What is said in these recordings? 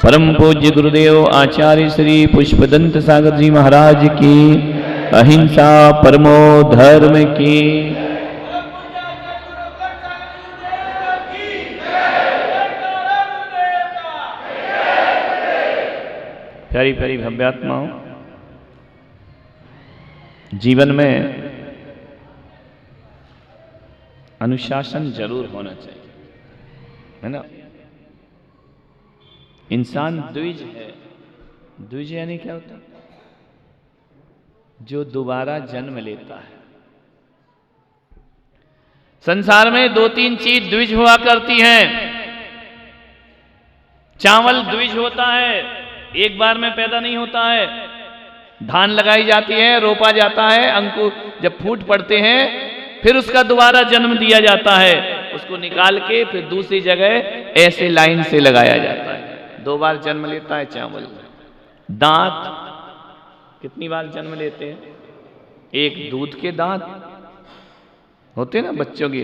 परम पूज्य गुरुदेव आचार्य श्री पुष्पदंत सागर जी महाराज की, अहिंसा परमो धर्म की। प्यारी प्यारी भव्यात्माओं, जीवन में अनुशासन जरूर होना चाहिए, है ना। इंसान द्विज है। द्विज यानी क्या होता है? जो दोबारा जन्म लेता है। संसार में दो तीन चीज द्विज हुआ करती हैं। चावल द्विज होता है, एक बार में पैदा नहीं होता है। धान लगाई जाती है, रोपा जाता है, अंकुर जब फूट पड़ते हैं फिर उसका दोबारा जन्म दिया जाता है। उसको निकाल के फिर दूसरी जगह ऐसे लाइन से लगाया जाता है। दो बार जन्म लेता है चावल। दांत कितनी बार जन्म लेते हैं? एक दूध के दांत होते ना बच्चों के,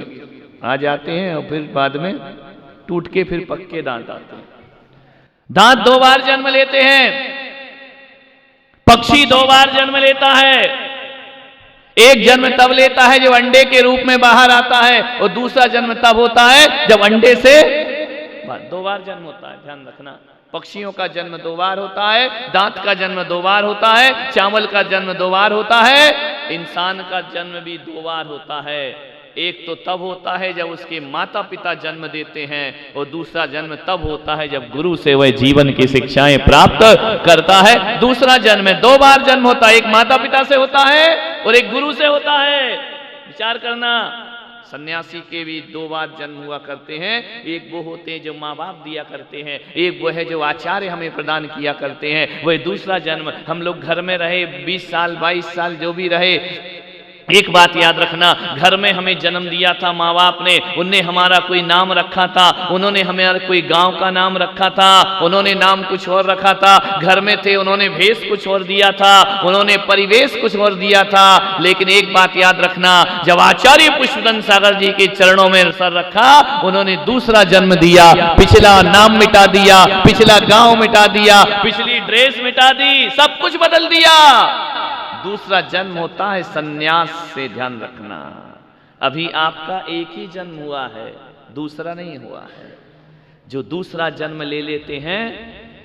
आ जाते हैं और फिर बाद में टूट के फिर पक्के दांत आते हैं। दांत दो बार जन्म लेते हैं। पक्षी दो बार जन्म लेता है। एक जन्म तब लेता है जब अंडे के रूप में बाहर आता है, और दूसरा जन्म तब होता है जब अंडे से दो बार जन्म होता है। ध्यान रखना, पक्षियों का जन्म दो बार होता है, दांत का जन्म दो बार होता है, चावल का जन्म दो बार होता है, इंसान का जन्म भी दो बार होता है। एक तो तब होता है जब उसके माता पिता जन्म देते हैं, और दूसरा जन्म तब होता है जब गुरु से वह जीवन की शिक्षाएं प्राप्त करता है। दूसरा जन्म में दो बार जन्म होता है, एक माता पिता से होता है और एक गुरु से होता है। विचार करना, सन्यासी के भी दो बार जन्म हुआ करते हैं। एक वो होते हैं जो माँ बाप दिया करते हैं, एक वो है जो आचार्य हमें प्रदान किया करते हैं। वह दूसरा जन्म, हम लोग घर में रहे 20 साल 22 साल जो भी रहे, एक बात याद रखना, घर में हमें जन्म दिया था माँ बाप ने, उनने हमारा कोई नाम रखा था, उन्होंने हमारा कोई गांव का नाम रखा था, उन्होंने नाम कुछ और रखा था। घर में थे, उन्होंने भेष कुछ और दिया था, उन्होंने परिवेश कुछ और दिया था। लेकिन एक बात याद रखना, जब आचार्य पुष्पदंत सागर जी के चरणों में सर रखा, उन्होंने दूसरा जन्म दिया। पिछला नाम मिटा दिया, पिछला गांव मिटा दिया, पिछली ड्रेस मिटा दी, सब कुछ बदल दिया। दूसरा जन्म होता है सन्यास से। ध्यान रखना, अभी आपका एक ही जन्म हुआ है, दूसरा नहीं हुआ है। जो दूसरा जन्म ले लेते हैं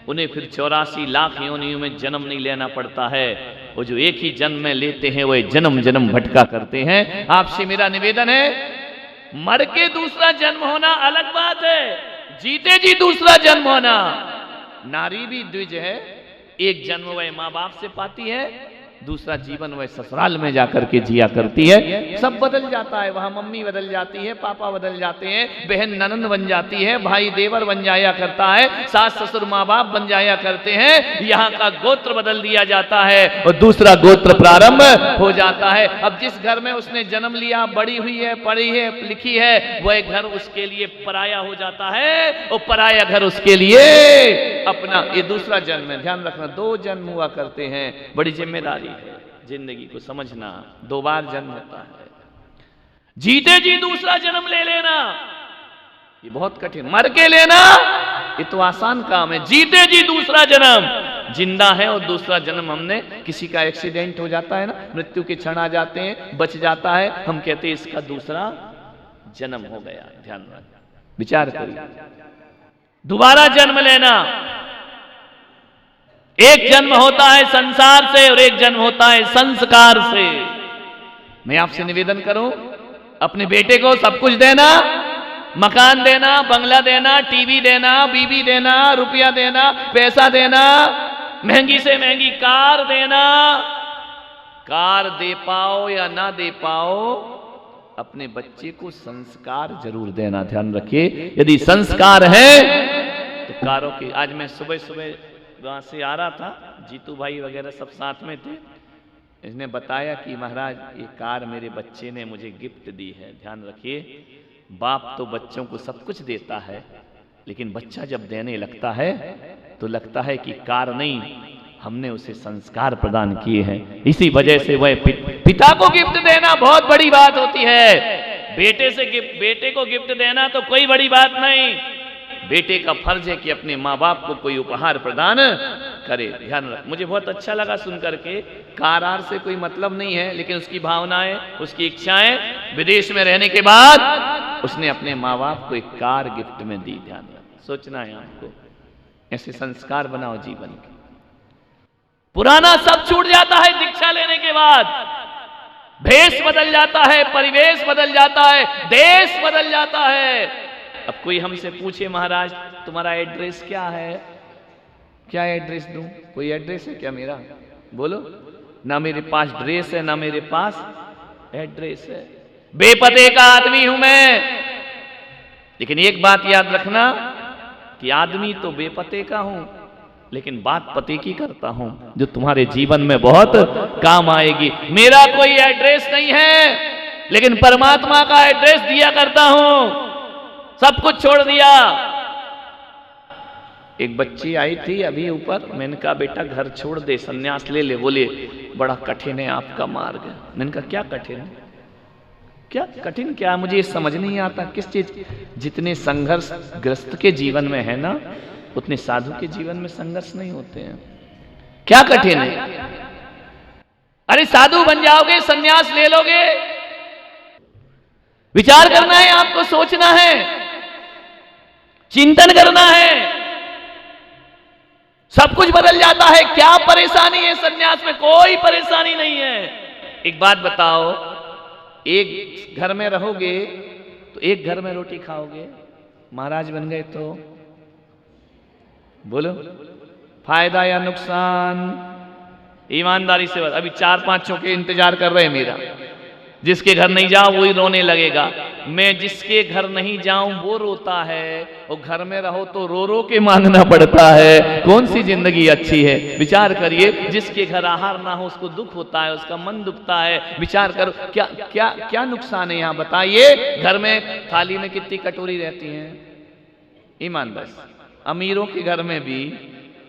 उन्हें फिर 84 लाख योनियों में जन्म नहीं लेना पड़ता है। वो जो एक ही जन्म में लेते हैं वह जन्म जन्म भटका करते हैं। आपसे मेरा निवेदन है, मर के दूसरा जन्म होना अलग बात है, जीते जी दूसरा जन्म होना। नारी भी द्विज है, एक जन्म वह माँ बाप से पाती है, दूसरा जीवन वह ससुराल में जाकर के जिया करती है। सब बदल जाता है, वहां मम्मी बदल जाती है, पापा बदल जाते हैं, बहन ननंद बन जाती है, भाई देवर बन जाया करता है, सास ससुर माँ बाप बन जाया करते हैं। यहाँ का गोत्र बदल दिया जाता है और दूसरा गोत्र प्रारंभ हो जाता है। अब जिस घर में उसने जन्म लिया, बड़ी हुई है, पढ़ी है, लिखी है, वह घर उसके लिए पराया हो जाता है, और पराया घर उसके लिए अपना। ये दूसरा जन्म है। ध्यान रखना, दो जन्म हुआ करते हैं, बड़ी जिम्मेदारी है जिंदगी को समझना। दो बार जन्म होता है, जीते जी दूसरा जन्म ले लेना ये बहुत कठिन। मर के लेना ये तो आसान काम है, जीते जी दूसरा जन्म। जिंदा है और दूसरा जन्म, हमने किसी का एक्सीडेंट हो जाता है ना, मृत्यु के क्षण आ जाते हैं, बच जाता है, हम कहते हैं इसका दूसरा जन्म हो गया। ध्यान रखना, विचार करिए, दोबारा जन्म लेना। एक जन्म होता है संसार से और एक जन्म होता है संस्कार से। मैं आपसे निवेदन करूं, अपने बेटे को सब कुछ देना, मकान देना, बंगला देना, टीवी देना, बीवी देना, रुपया देना, पैसा देना, महंगी से महंगी कार देना। कार दे पाओ या ना दे पाओ, अपने बच्चे को संस्कार जरूर देना। ध्यान रखिए, यदि संस्कार है तो कारों की। आज मैं सुबह सुबह वहां से आ रहा था, जीतू भाई वगैरह सब साथ में थे। इसने बताया कि महाराज ये कार मेरे बच्चे ने मुझे गिफ्ट दी है। ध्यान रखिए, बाप तो बच्चों को सब कुछ देता है, लेकिन बच्चा जब देने लगता है तो लगता है कि कार नहीं, हमने उसे संस्कार प्रदान किए हैं। इसी वजह से वह पिता को गिफ्ट देना बहुत बड़ी बात होती है। बेटे को गिफ्ट देना तो कोई बड़ी बात नहीं, बेटे का फर्ज है कि अपने माँ बाप को कोई उपहार प्रदान करे। ध्यान रख, मुझे बहुत अच्छा लगा सुन करके। कार आर से कोई मतलब नहीं है, लेकिन उसकी भावनाएं, उसकी इच्छाएं, विदेश में रहने के बाद उसने अपने माँ बाप को एक कार गिफ्ट में दी। ध्यान रख, सोचना है आपको, ऐसे संस्कार बनाओ जीवन के। पुराना सब छूट जाता है दीक्षा लेने के बाद, भेष बदल जाता है, परिवेश बदल जाता है, देश बदल जाता है। अब कोई हमसे पूछे महाराज तुम्हारा एड्रेस क्या है, क्या एड्रेस दूं? कोई एड्रेस है क्या मेरा? बोलो। ना मेरे पास ड्रेस है, ना मेरे पास एड्रेस है। बेपते का आदमी हूं मैं। लेकिन एक बात याद रखना कि आदमी तो बेपते का हूं, लेकिन बात पते की करता हूं जो तुम्हारे जीवन में बहुत काम आएगी। मेरा कोई एड्रेस नहीं है, लेकिन परमात्मा का एड्रेस दिया करता हूं। सब कुछ छोड़ दिया। एक बच्ची आई थी अभी ऊपर, मैंने कहा बेटा घर छोड़ दे, सन्यास ले ले। बोले बड़ा कठिन है आपका मार्ग। मैंने कहा क्या कठिन है? क्या कठिन क्या? मुझे समझ नहीं आता किस चीज। जितने संघर्ष ग्रस्त के जीवन में है ना, उतने साधु के जीवन में संघर्ष नहीं होते हैं। क्या कठिन है? अरे साधु बन जाओगे, सन्यास ले लोगे। विचार करना है आपको, सोचना है, चिंतन करना है, सब कुछ बदल जाता है। क्या परेशानी है सन्यास में? कोई परेशानी नहीं है। एक बात बताओ, एक घर में रहोगे तो एक घर में रोटी खाओगे, महाराज बन गए तो बोलो फायदा या नुकसान? ईमानदारी से बता। अभी 4-5 चौके इंतजार कर रहे हैं मेरा। जिसके घर नहीं जाओ वही रोने लगेगा। मैं जिसके घर नहीं जाऊं वो रोता है, और घर में रहो तो रो रो के मांगना पड़ता है। कौन सी जिंदगी अच्छी है? विचार करिए। जिसके घर आहार ना हो उसको दुख होता है, उसका मन दुखता है। विचार करो क्या क्या क्या नुकसान है यहाँ बताइए। घर में थाली में कितनी कटोरी रहती है? ईमानदार। अमीरों के घर में भी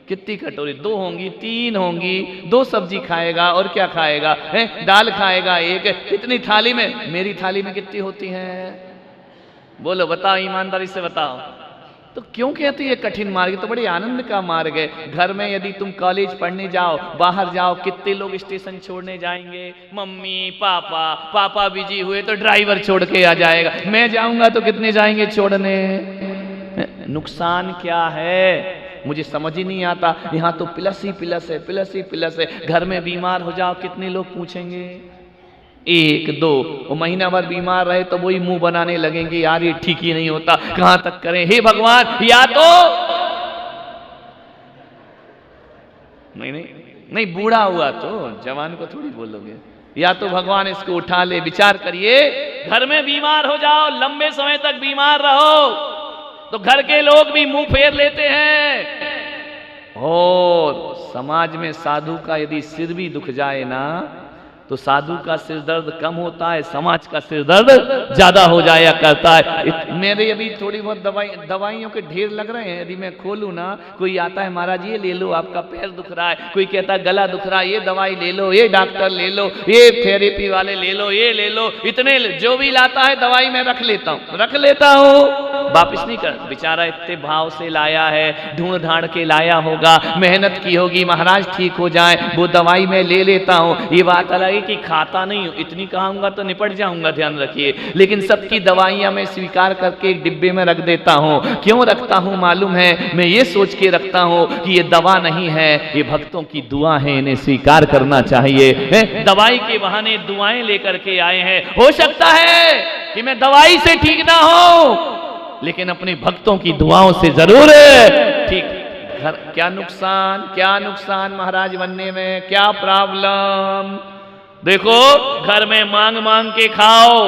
कितनी कटोरी? 2 होंगी, 3 होंगी। 2 सब्जी खाएगा और क्या खाएगा? दाल खाएगा एक। कितनी थाली में? मेरी थाली में कितनी होती है? बोलो बताओ, ईमानदारी से बताओ। तो क्यों कहते ये कठिन मार्ग? तो बड़े आनंद का मार्ग है। घर में यदि तुम कॉलेज पढ़ने जाओ, बाहर जाओ, कितने लोग स्टेशन छोड़ने जाएंगे? मम्मी पापा, पापा बिजी हुए तो ड्राइवर छोड़ के आ जाएगा। मैं जाऊंगा तो कितने जाएंगे छोड़ने? नुकसान क्या है मुझे समझ ही नहीं आता। यहाँ तो प्लस ही प्लस है, प्लस ही प्लस है। घर में बीमार हो जाओ, कितने लोग पूछेंगे? 1-2। वो महीना भर बीमार रहे तो वही मुंह बनाने लगेंगे, यार ये ठीक ही नहीं होता, कहां तक करें? हे भगवान, या तो नहीं बूढ़ा हुआ तो जवान को थोड़ी बोलोगे, या तो भगवान इसको उठा ले। विचार करिए, घर में बीमार हो जाओ, लंबे समय तक बीमार रहो तो घर के लोग भी मुंह फेर लेते हैं। और समाज में साधु का यदि सिर भी दुख जाए ना, तो साधु का सिर दर्द कम होता है, समाज का सिर दर्द ज्यादा हो जाया करता है। मेरे अभी थोड़ी बहुत दवाइयों के ढेर लग रहे हैं। यदि मैं खोलूं ना, कोई आता है, महाराज ये ले लो, आपका पैर दुख रहा है। कोई कहता है गला दुख रहा है, ये दवाई ले लो, ये डॉक्टर ले लो, ये थेरेपी वाले ले लो, ये ले लो। इतने जो भी लाता है दवाई मैं रख लेता हूँ, वापिस नहीं कर। बेचारा इतने भाव से लाया है, ढूंढ ढांड के लाया होगा, मेहनत की होगी, महाराज ठीक हो जाए, वो दवाई मैं ले लेता हूँ। ये बात अलग कि खाता नहीं हूं, इतनी कहूंगा तो निपट जाऊंगा, ध्यान रखिए। लेकिन सबकी दवाइयां मैं स्वीकार करके एक डिब्बे में रख देता हूं। क्यों रखता हूं मालूम है? मैं ये सोच के रखता हूं कि ये दवा नहीं है, ये भक्तों की दुआ है, इन्हें स्वीकार करना चाहिए। दवाई के बहाने दुआएं लेकर के आए हैं। हो सकता है कि मैं दवाई से ठीक ना हो, लेकिन अपने भक्तों की दुआओं से जरूर ठीक। क्या नुकसान महाराज बनने में? क्या प्रॉब्लम? देखो, घर में मांग मांग के खाओ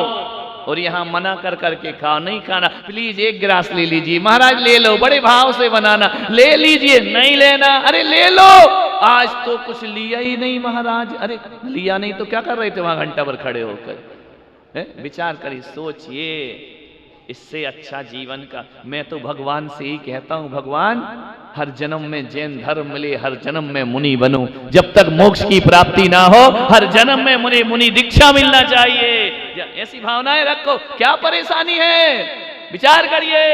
और यहाँ मना कर करके खाओ। नहीं खाना, प्लीज 1 गिलास ले लीजिए। महाराज ले लो, बड़े भाव से बनाना, ले लीजिए। नहीं लेना, अरे ले लो। आज तो कुछ लिया ही नहीं महाराज। अरे लिया नहीं तो क्या कर रहे थे वहां घंटा भर खड़े होकर? विचार करिए, सोचिए। इससे अच्छा जीवन का मैं तो भगवान से ही कहता हूं, भगवान हर जन्म में जैन धर्म मिले, हर जन्म में मुनि बनूं। जब तक मोक्ष की प्राप्ति ना हो, हर जन्म में मुनि दीक्षा मिलना चाहिए। ऐसी भावनाएं रखो। क्या परेशानी है? विचार करिए।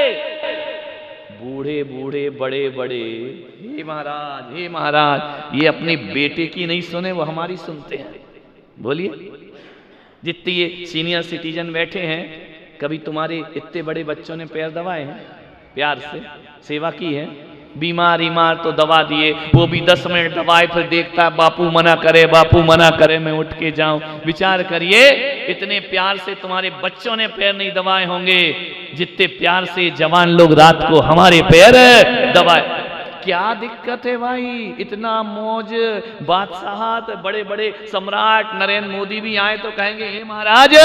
बूढ़े बूढ़े बड़े बड़े, हे महाराज हे महाराज, ये अपने बेटे की नहीं सुने, वो हमारी सुनते हैं। बोलिए, जितने ये सीनियर सिटीजन बैठे हैं, कभी तुम्हारे इतने बड़े बच्चों ने पैर दबाए हैं? प्यार से सेवा की है? बीमार तो दबा दिए, वो भी 10 मिनट दबाए, फिर देखता है बापू मना करे, बापू मना करे, मैं उठ के जाऊं। विचार करिए, इतने प्यार से तुम्हारे बच्चों ने पैर नहीं दबाए होंगे जितने प्यार से जवान लोग रात को हमारे पैर दबाए। क्या दिक्कत है भाई? इतना मौज, बादशाहत, बड़े बड़े सम्राट नरेंद्र मोदी भी आए तो कहेंगे हे महाराज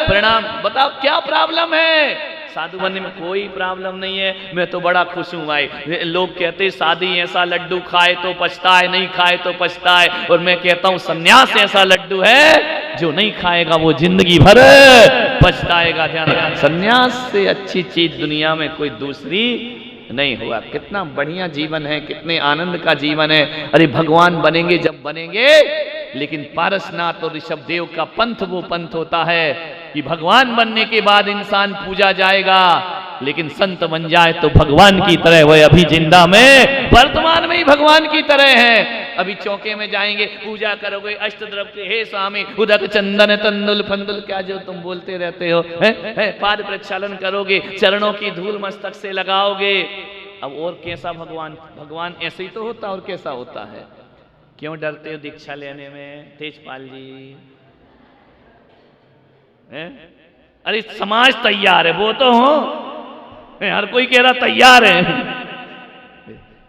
प्रणाम। बताओ क्या प्रॉब्लम है? साधु बनने में कोई प्रॉब्लम नहीं है, मैं तो बड़ा खुश हूं भाई। लोग कहते शादी ऐसा लड्डू, खाए तो पछताए, नहीं खाए तो पछताए, और मैं कहता हूं सन्यास ऐसा लड्डू है जो नहीं खाएगा वो जिंदगी भर पछताएगा। ध्यान, सन्यास से अच्छी चीज दुनिया में कोई दूसरी नहीं हुआ। कितना बढ़िया जीवन है, कितने आनंद का जीवन है। अरे भगवान बनेंगे जब बनेंगे, लेकिन पारसनाथ और ऋषभदेव का पंथ वो पंथ होता है कि भगवान बनने के बाद इंसान पूजा जाएगा, लेकिन संत बन जाए तो भगवान की तरह वह अभी जिंदा में वर्तमान में ही भगवान की तरह है। अभी चौके में जाएंगे, पूजा करोगे अष्टद्रव्य के, हे स्वामी उदक चंदन तंदुल फंदुल, क्या जो तुम बोलते रहते हो, पाद प्रक्षालन करोगे, चरणों की धूल मस्तक से लगाओगे। अब और कैसा भगवान? भगवान ऐसे ही तो होता, और कैसा होता है? क्यों डरते हो दीक्षा लेने में तेजपाल जी? अरे समाज तैयार है, वो तो हो, हर कोई कह रहा तैयार है,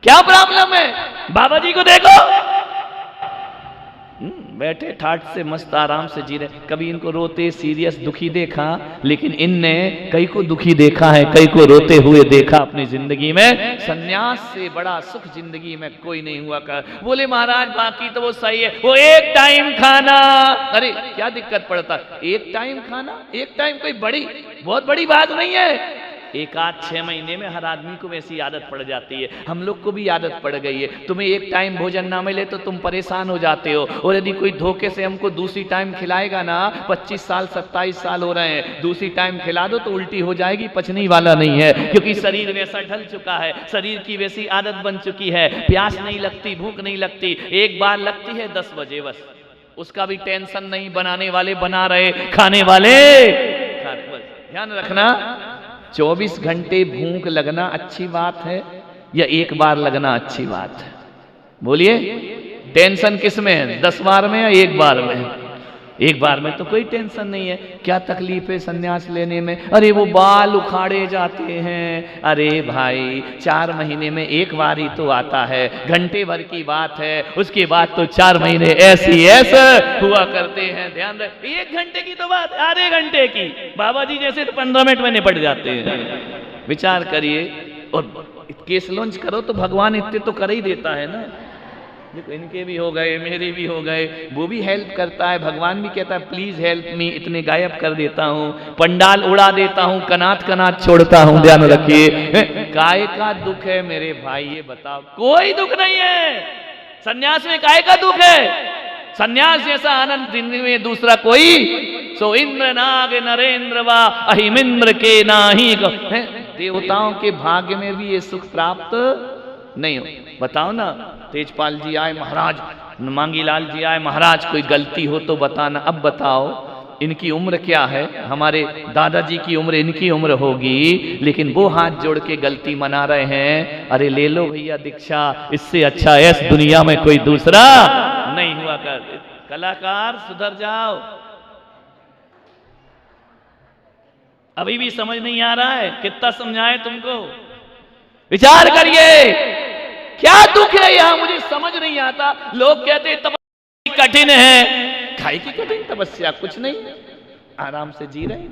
क्या प्रॉब्लम है? बाबा जी को देखो, बैठे ठाट से मस्त आराम से जी रहे। कभी इनको रोते सीरियस दुखी देखा? लेकिन इनने कई को दुखी देखा है, कई को रोते हुए देखा अपनी जिंदगी में। सन्यास से बड़ा सुख जिंदगी में कोई नहीं हुआ कर। बोले महाराज बाकी तो वो सही है, वो एक टाइम खाना, अरे क्या दिक्कत पड़ता? एक टाइम खाना, एक टाइम कोई बहुत बड़ी बात नहीं है। एक आध 6 महीने में हर आदमी को वैसी आदत पड़ जाती है, हम लोग को भी आदत पड़ गई है। तुम्हें एक टाइम भोजन ना मिले तो तुम परेशान हो जाते हो, और यदि कोई धोखे से हमको दूसरी टाइम खिलाएगा ना, 25 साल 27 साल हो रहे हैं, दूसरी टाइम खिला दो तो उल्टी हो जाएगी, पचने वाला नहीं है, क्योंकि शरीर वैसा ढल चुका है, शरीर की वैसी आदत बन चुकी है। प्यास नहीं लगती, भूख नहीं लगती, एक बार लगती है 10 बजे बस, उसका भी टेंशन नहीं, बनाने वाले बना रहे, खाने वाले ध्यान रखना। 24 घंटे भूख लगना अच्छी बात है या एक बार लगना अच्छी बात है? बोलिए, टेंशन किस में है, 10 बार में या एक बार में? एक बार में तो कोई टेंशन नहीं है। क्या तकलीफ है सन्यास लेने में? अरे वो बाल उखाड़े जाते हैं। अरे भाई 4 महीने में एक बार ही तो आता है, घंटे भर की बात है, उसके बाद तो 4 महीने ऐसे हुआ करते हैं। ध्यान रख, 1 घंटे की तो बात, आधे घंटे की, बाबा जी जैसे तो 15 मिनट में निपट जाते हैं। विचार करिए, और केस लॉन्च करो तो भगवान इतने तो कर ही देता है ना। देखो इनके भी हो गए, मेरे भी हो गए, वो भी हेल्प करता है। भगवान भी कहता है प्लीज हेल्प मी, इतने गायब कर देता हूँ, पंडाल उड़ा देता हूँ, कनात कनात छोड़ता हूँ। ध्यान रखिए, काय का दुख है मेरे भाई, ये बताओ? कोई दुख नहीं है सन्यास में। काय का दुख है? सन्यास जैसा आनंद जिंदगी में दूसरा कोई, सो इंद्र नाग नरेंद्र वा अहिमिंद्र के नाही। देवताओं के भाग्य में भी ये सुख प्राप्त नहीं हो। बताओ ना, तेजपाल जी आए महाराज, मांगीलाल जी आए महाराज, कोई गलती हो तो बताना। अब बताओ इनकी उम्र क्या है? हमारे दादाजी की उम्र इनकी उम्र होगी, लेकिन वो हाथ जोड़ के गलती मना रहे हैं। अरे ले लो भैया दीक्षा, इससे अच्छा इस दुनिया में कोई दूसरा नहीं हुआ कर। कलाकार सुधर जाओ। अभी भी समझ नहीं आ रहा है? कितना समझाए तुमको? विचार करिए, क्या दुख है यहाँ, मुझे समझ नहीं आता। लोग कहते तपस्या कठिन है, खाई की कठिन तपस्या कुछ नहीं है, आराम से जी रहे,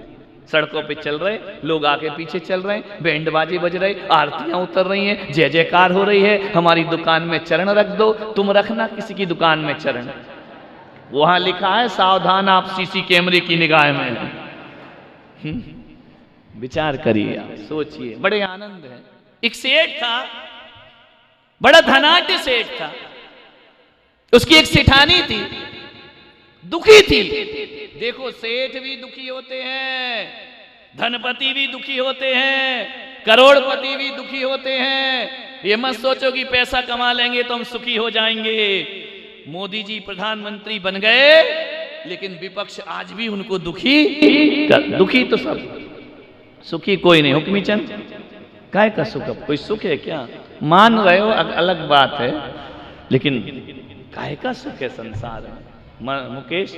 सड़कों पे चल रहे, लोग आगे पीछे चल रहे, बैंड बाजे बज रहे, आरतियां उतर रही हैं, जय जयकार हो रही है। हमारी दुकान में चरण रख दो, तुम रखना किसी की दुकान में चरण, वहां लिखा है सावधान आप सीसी कैमरे की निगाह में। विचार करिए, सोचिए, बड़े आनंद है। एक सेठ था, बड़ा धनाढ्य सेठ था, उसकी एक सेठानी थी, दुखी थी। देखो सेठ भी दुखी होते हैं, धनपति भी दुखी होते हैं, करोड़पति भी दुखी होते हैं। ये मत सोचो कि पैसा कमा लेंगे तो हम सुखी हो जाएंगे। मोदी जी प्रधानमंत्री बन गए, लेकिन विपक्ष आज भी उनको दुखी तो सब, सुखी कोई नहीं। हुक्मी चंद काय का सुख, कोई सुख है क्या? मान रहे हो अलग बात है, लेकिन काय का सुख है संसार में? मुकेश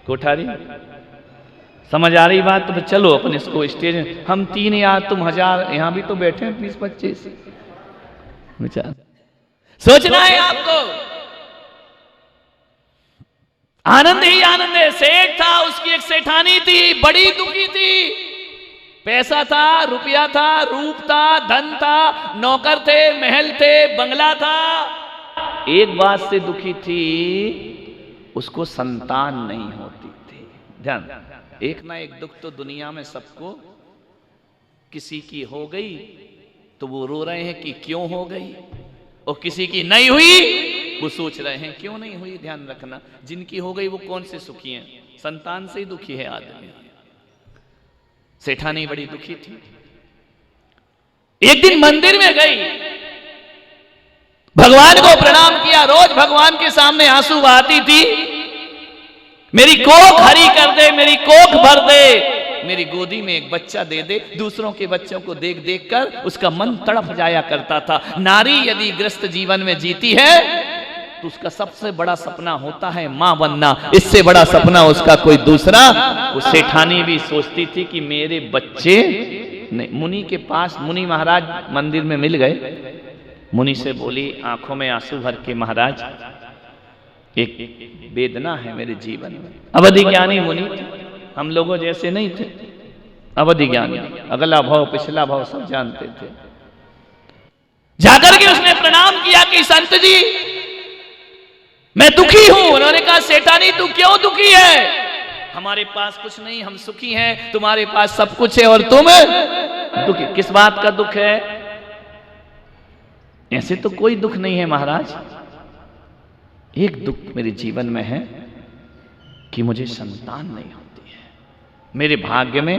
कोठारी, समझ आ रही बात? तो चलो अपन इसको स्टेज में, हम 3 या तुम 1000, यहां भी तो बैठे हैं 20-25 विचार। सोचना है आपको, आनंद ही आनंद है। सेठ था, उसकी एक सेठानी थी, बड़ी दुखी थी। पैसा था, रुपया था, रूप था, धन था, नौकर थे, महल थे, बंगला था। एक बात से दुखी थी, उसको संतान नहीं होती थी। ध्यान, एक ना एक दुख तो दुनिया में सबको, किसी की हो गई तो वो रो रहे हैं कि क्यों हो गई, और किसी की नहीं हुई वो सोच रहे हैं क्यों नहीं हुई। ध्यान रखना, जिनकी हो गई वो कौन से सुखी हैं? संतान से ही दुखी है आदमी। सेठानी बड़ी दुखी थी। एक दिन मंदिर में गई, भगवान को प्रणाम किया। रोज भगवान के सामने आंसू बहाती थी, मेरी कोख हरी कर दे, मेरी कोख भर दे, मेरी गोदी में एक बच्चा दे दे। दूसरों के बच्चों को देख देख कर उसका मन तड़प जाया करता था। नारी यदि ग्रस्त जीवन में जीती है तो उसका सबसे बड़ा सपना होता है मां बनना। इससे बड़ा सपना उसका कोई दूसरा। वो सेठानी भी सोचती थी कि मेरे बच्चे नहीं। मुनि के पास, मुनि महाराज मंदिर में मिल गए। मुनि से बोली आंखों में आंसू भर के, महाराज एक वेदना है मेरे जीवन में। अवधि ज्ञानी मुनि, हम लोगों जैसे नहीं थे, अवधि ज्ञानी, अगला भाव पिछला भाव सब जानते थे। जाकर के उसने प्रणाम किया कि संत जी मैं दुखी हूं। उन्होंने कहा सेठानी तू क्यों दुखी है? हमारे पास कुछ नहीं, हम सुखी हैं, तुम्हारे पास सब कुछ है और तुम दुखी। किस बात का दुख है? ऐसे तो कोई दुख नहीं है महाराज, एक दुख मेरे जीवन में है कि मुझे संतान नहीं होती है। मेरे भाग्य में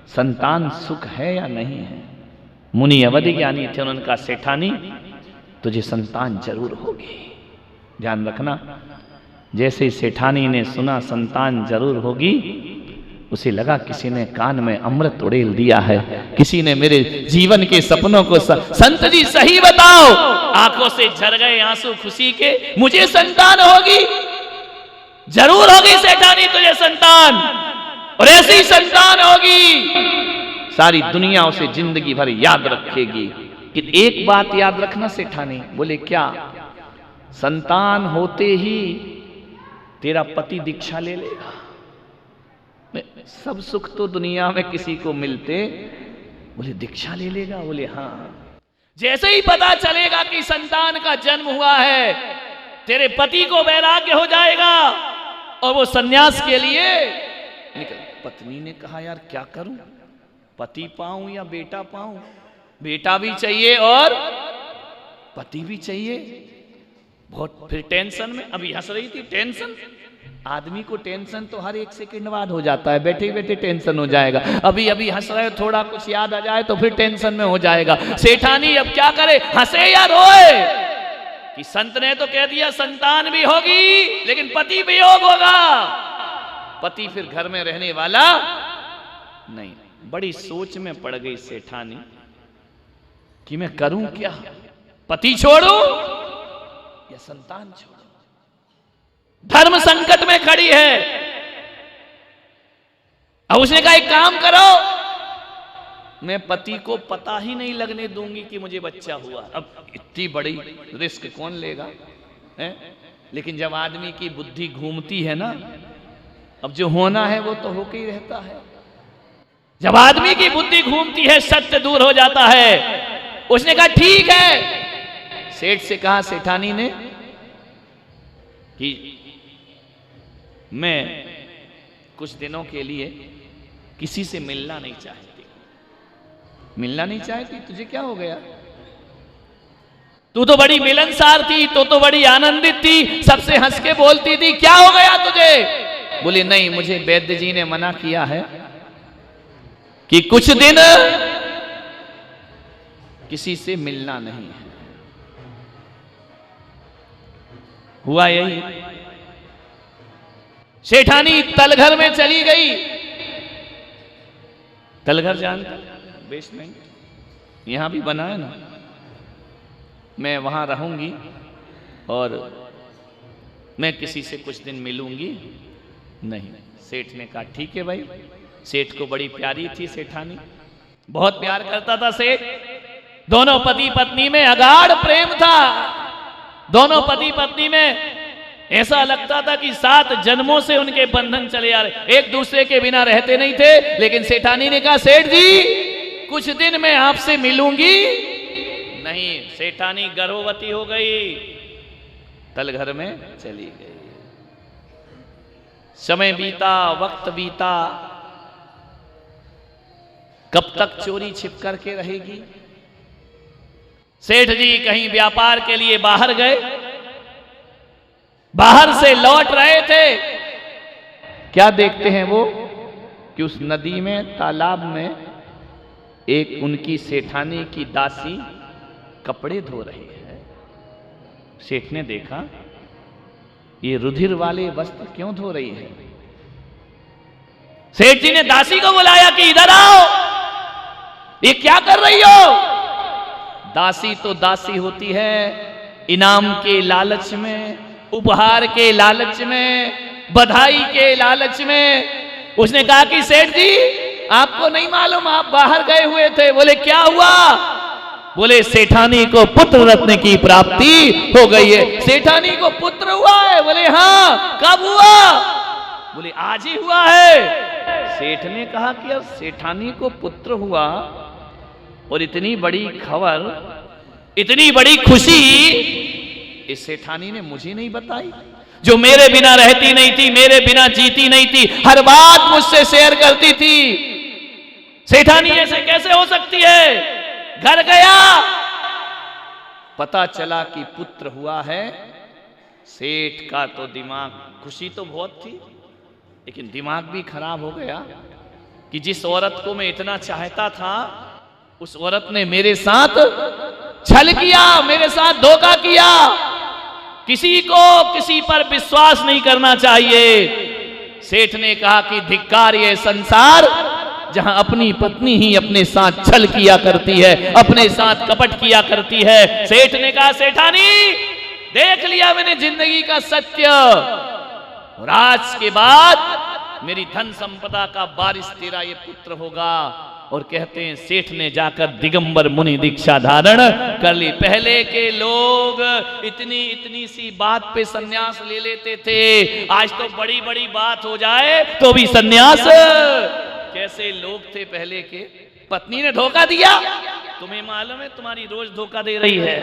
संतान सुख है या नहीं है? मुनि अवधि ज्ञानी थे, उन्होंने कहा सेठानी तुझे संतान जरूर होगी। ध्यान रखना, जैसे ही सेठानी ने सुना संतान जरूर होगी, उसे लगा किसी ने कान में अमृत उड़ेल दिया है, किसी ने मेरे जीवन के सपनों को संत जी सही बताओ। आंखों से झर गए आंसू खुशी के, मुझे संतान होगी, जरूर होगी सेठानी तुझे संतान, और ऐसी संतान होगी सारी दुनिया उसे जिंदगी भर याद रखेगी। कि एक बात याद रखना सेठानी। बोले क्या? संतान होते ही तेरा पति दीक्षा ले लेगा। सब सुख तो दुनिया में किसी को मिलते, बोले दीक्षा ले लेगा? बोले हाँ। जैसे ही पता चलेगा कि संतान का जन्म हुआ है, तेरे पति को वैराग्य हो जाएगा और वो सन्यास के लिए निकल। पत्नी ने कहा यार क्या करूं, पति पाऊं या बेटा पाऊं? बेटा भी चाहिए और पति भी चाहिए। बहुत फिर टेंशन में, अभी हंस रही थी, टेंशन, आदमी को टेंशन तो हर एक सेकंड बाद हो जाता है, बैठे बैठे टेंशन हो जाएगा। अभी अभी हंस रहे, थोड़ा कुछ याद आ जाए तो फिर टेंशन में हो जाएगा। सेठानी अब क्या करे, हंसे या रोए? कि संत ने तो कह दिया संतान भी होगी लेकिन पति वियोग होगा, पति फिर घर में रहने वाला नहीं। बड़ी सोच में पड़ गई सेठानी कि मैं करूं क्या, पति छोड़ूं या संतान छोड़ूं? धर्म संकट में खड़ी है। अब उसने कहा एक काम करो, मैं पति को पता ही नहीं लगने दूंगी कि मुझे बच्चा हुआ। अब इतनी बड़ी रिस्क कौन लेगा है? लेकिन जब आदमी की बुद्धि घूमती है ना, अब जो होना है वो तो होके ही रहता है। जब आदमी की बुद्धि घूमती है सत्य दूर हो जाता है। उसने कहा ठीक है। सेठ से कहा सेठानी ने कि मैं कुछ दिनों के लिए किसी से मिलना नहीं चाहती। मिलना नहीं चाहती? तुझे क्या हो गया? तू तो बड़ी मिलनसार थी, तो बड़ी आनंदित थी, सबसे हंस के बोलती थी, क्या हो गया तुझे? बोले नहीं, मुझे वैद्य जी ने मना किया है कि कुछ दिन किसी से मिलना नहीं है। हुआ यही, सेठानी तलघर में चली गई। तलघर जानते, बेसमेंट यहां भी बना है ना, मैं वहां रहूंगी और मैं किसी से कुछ दिन मिलूंगी नहीं। सेठ ने कहा ठीक है भाई। सेठ को बड़ी प्यारी थी सेठानी, बहुत प्यार करता था सेठ। दोनों पति पत्नी में अगाध प्रेम था। दोनों पति पत्नी में ऐसा लगता था कि 7 जन्मों से उनके बंधन चले आ रहे, एक दूसरे के बिना रहते नहीं थे। लेकिन सेठानी ने कहा सेठ जी कुछ दिन मैं आपसे मिलूंगी नहीं। सेठानी गर्भवती हो गई, तलघर में चली गई। समय बीता, वक्त बीता, कब तक चोरी छिप करके रहेगी। सेठ जी कहीं व्यापार के लिए बाहर गए, बाहर से लौट रहे थे। क्या देखते हैं वो कि उस नदी में, तालाब में एक उनकी सेठानी की दासी कपड़े धो रही है। सेठ ने देखा ये रुधिर वाले वस्त्र क्यों धो रही है। सेठ जी ने दासी को बुलाया कि इधर आओ, ये क्या कर रही हो। दासी तो दासी होती है, इनाम के लालच में, उपहार के लालच में, बधाई के लालच में। उसने कहा कि सेठ जी आपको नहीं मालूम, आप बाहर गए हुए थे। बोले क्या हुआ। बोले सेठानी को पुत्र रत्न की प्राप्ति हो गई है। सेठानी को पुत्र हुआ है। बोले हाँ, कब हुआ। बोले आज ही हुआ है। सेठ ने कहा कि अब सेठानी को पुत्र हुआ और इतनी बड़ी खबर, इतनी बड़ी खुशी इस सेठानी ने मुझे नहीं बताई, जो मेरे बिना रहती नहीं थी, मेरे बिना जीती नहीं थी, हर बात मुझसे शेयर करती थी। सेठानी ऐसे कैसे हो सकती है। घर गया, पता चला कि पुत्र हुआ है। सेठ का तो दिमाग, खुशी तो बहुत थी लेकिन दिमाग भी खराब हो गया कि जिस औरत को मैं इतना चाहता था उस औरत ने मेरे साथ छल किया, मेरे साथ धोखा किया। किसी को किसी पर विश्वास नहीं करना चाहिए। सेठ ने कहा कि धिक्कार ये संसार जहां अपनी पत्नी ही अपने साथ छल किया करती है, अपने साथ कपट किया करती है। सेठ ने कहा सेठानी देख लिया मैंने जिंदगी का सत्य, और आज के बाद मेरी धन संपदा का वारिस तेरा ये पुत्र होगा। और कहते हैं सेठ ने जाकर दिगंबर मुनि दीक्षा धारण कर ली। पहले के लोग इतनी इतनी सी बात पे सन्यास ले लेते थे, आज तो बड़ी बड़ी बात हो जाए तो भी सन्यास। कैसे लोग थे पहले के। पत्नी ने धोखा दिया, तुम्हें मालूम है तुम्हारी रोज धोखा दे रही है,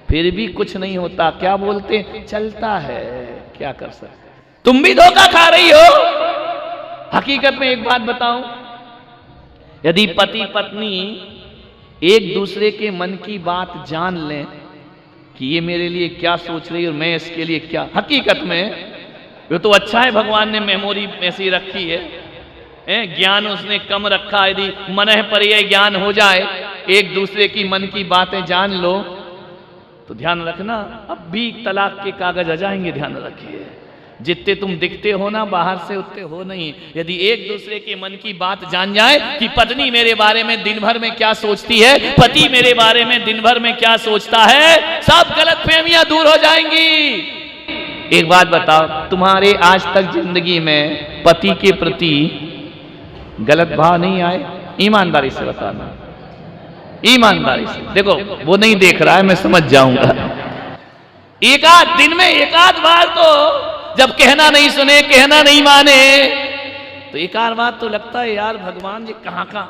फिर भी कुछ नहीं होता। क्या बोलते, चलता है, क्या कर सकते। तुम भी धोखा खा रही हो। हकीकत में एक बात बताऊं, यदि पति पत्नी एक दूसरे के मन की बात जान लें कि ये मेरे लिए क्या सोच रही है और मैं इसके लिए क्या, हकीकत में वो तो अच्छा है भगवान ने मेमोरी ऐसी रखी है। ज्ञान उसने कम रखा। यदि मनः परिय ज्ञान हो जाए, एक दूसरे की मन की बातें जान लो तो ध्यान रखना अब भी तलाक के कागज आ जाएंगे। ध्यान रखिए, जितने तुम दिखते हो ना बाहर से उतने हो नहीं। यदि एक दूसरे के मन की बात जान जाए कि पत्नी मेरे बारे में दिन भर में क्या सोचती है, पति मेरे बारे में दिन भर में क्या सोचता है, सब गलतफहमियां दूर हो जाएंगी। एक बात बताओ, तुम्हारे आज तक जिंदगी में पति के प्रति गलत भाव नहीं आए? ईमानदारी से बताना, ईमानदारी से। देखो वो नहीं देख रहा है, मैं समझ जाऊंगा। एक आध दिन में एक आध बार तो जब कहना नहीं सुने, कहना नहीं माने, तो एक आध बार तो लगता है यार भगवान जी कहां का।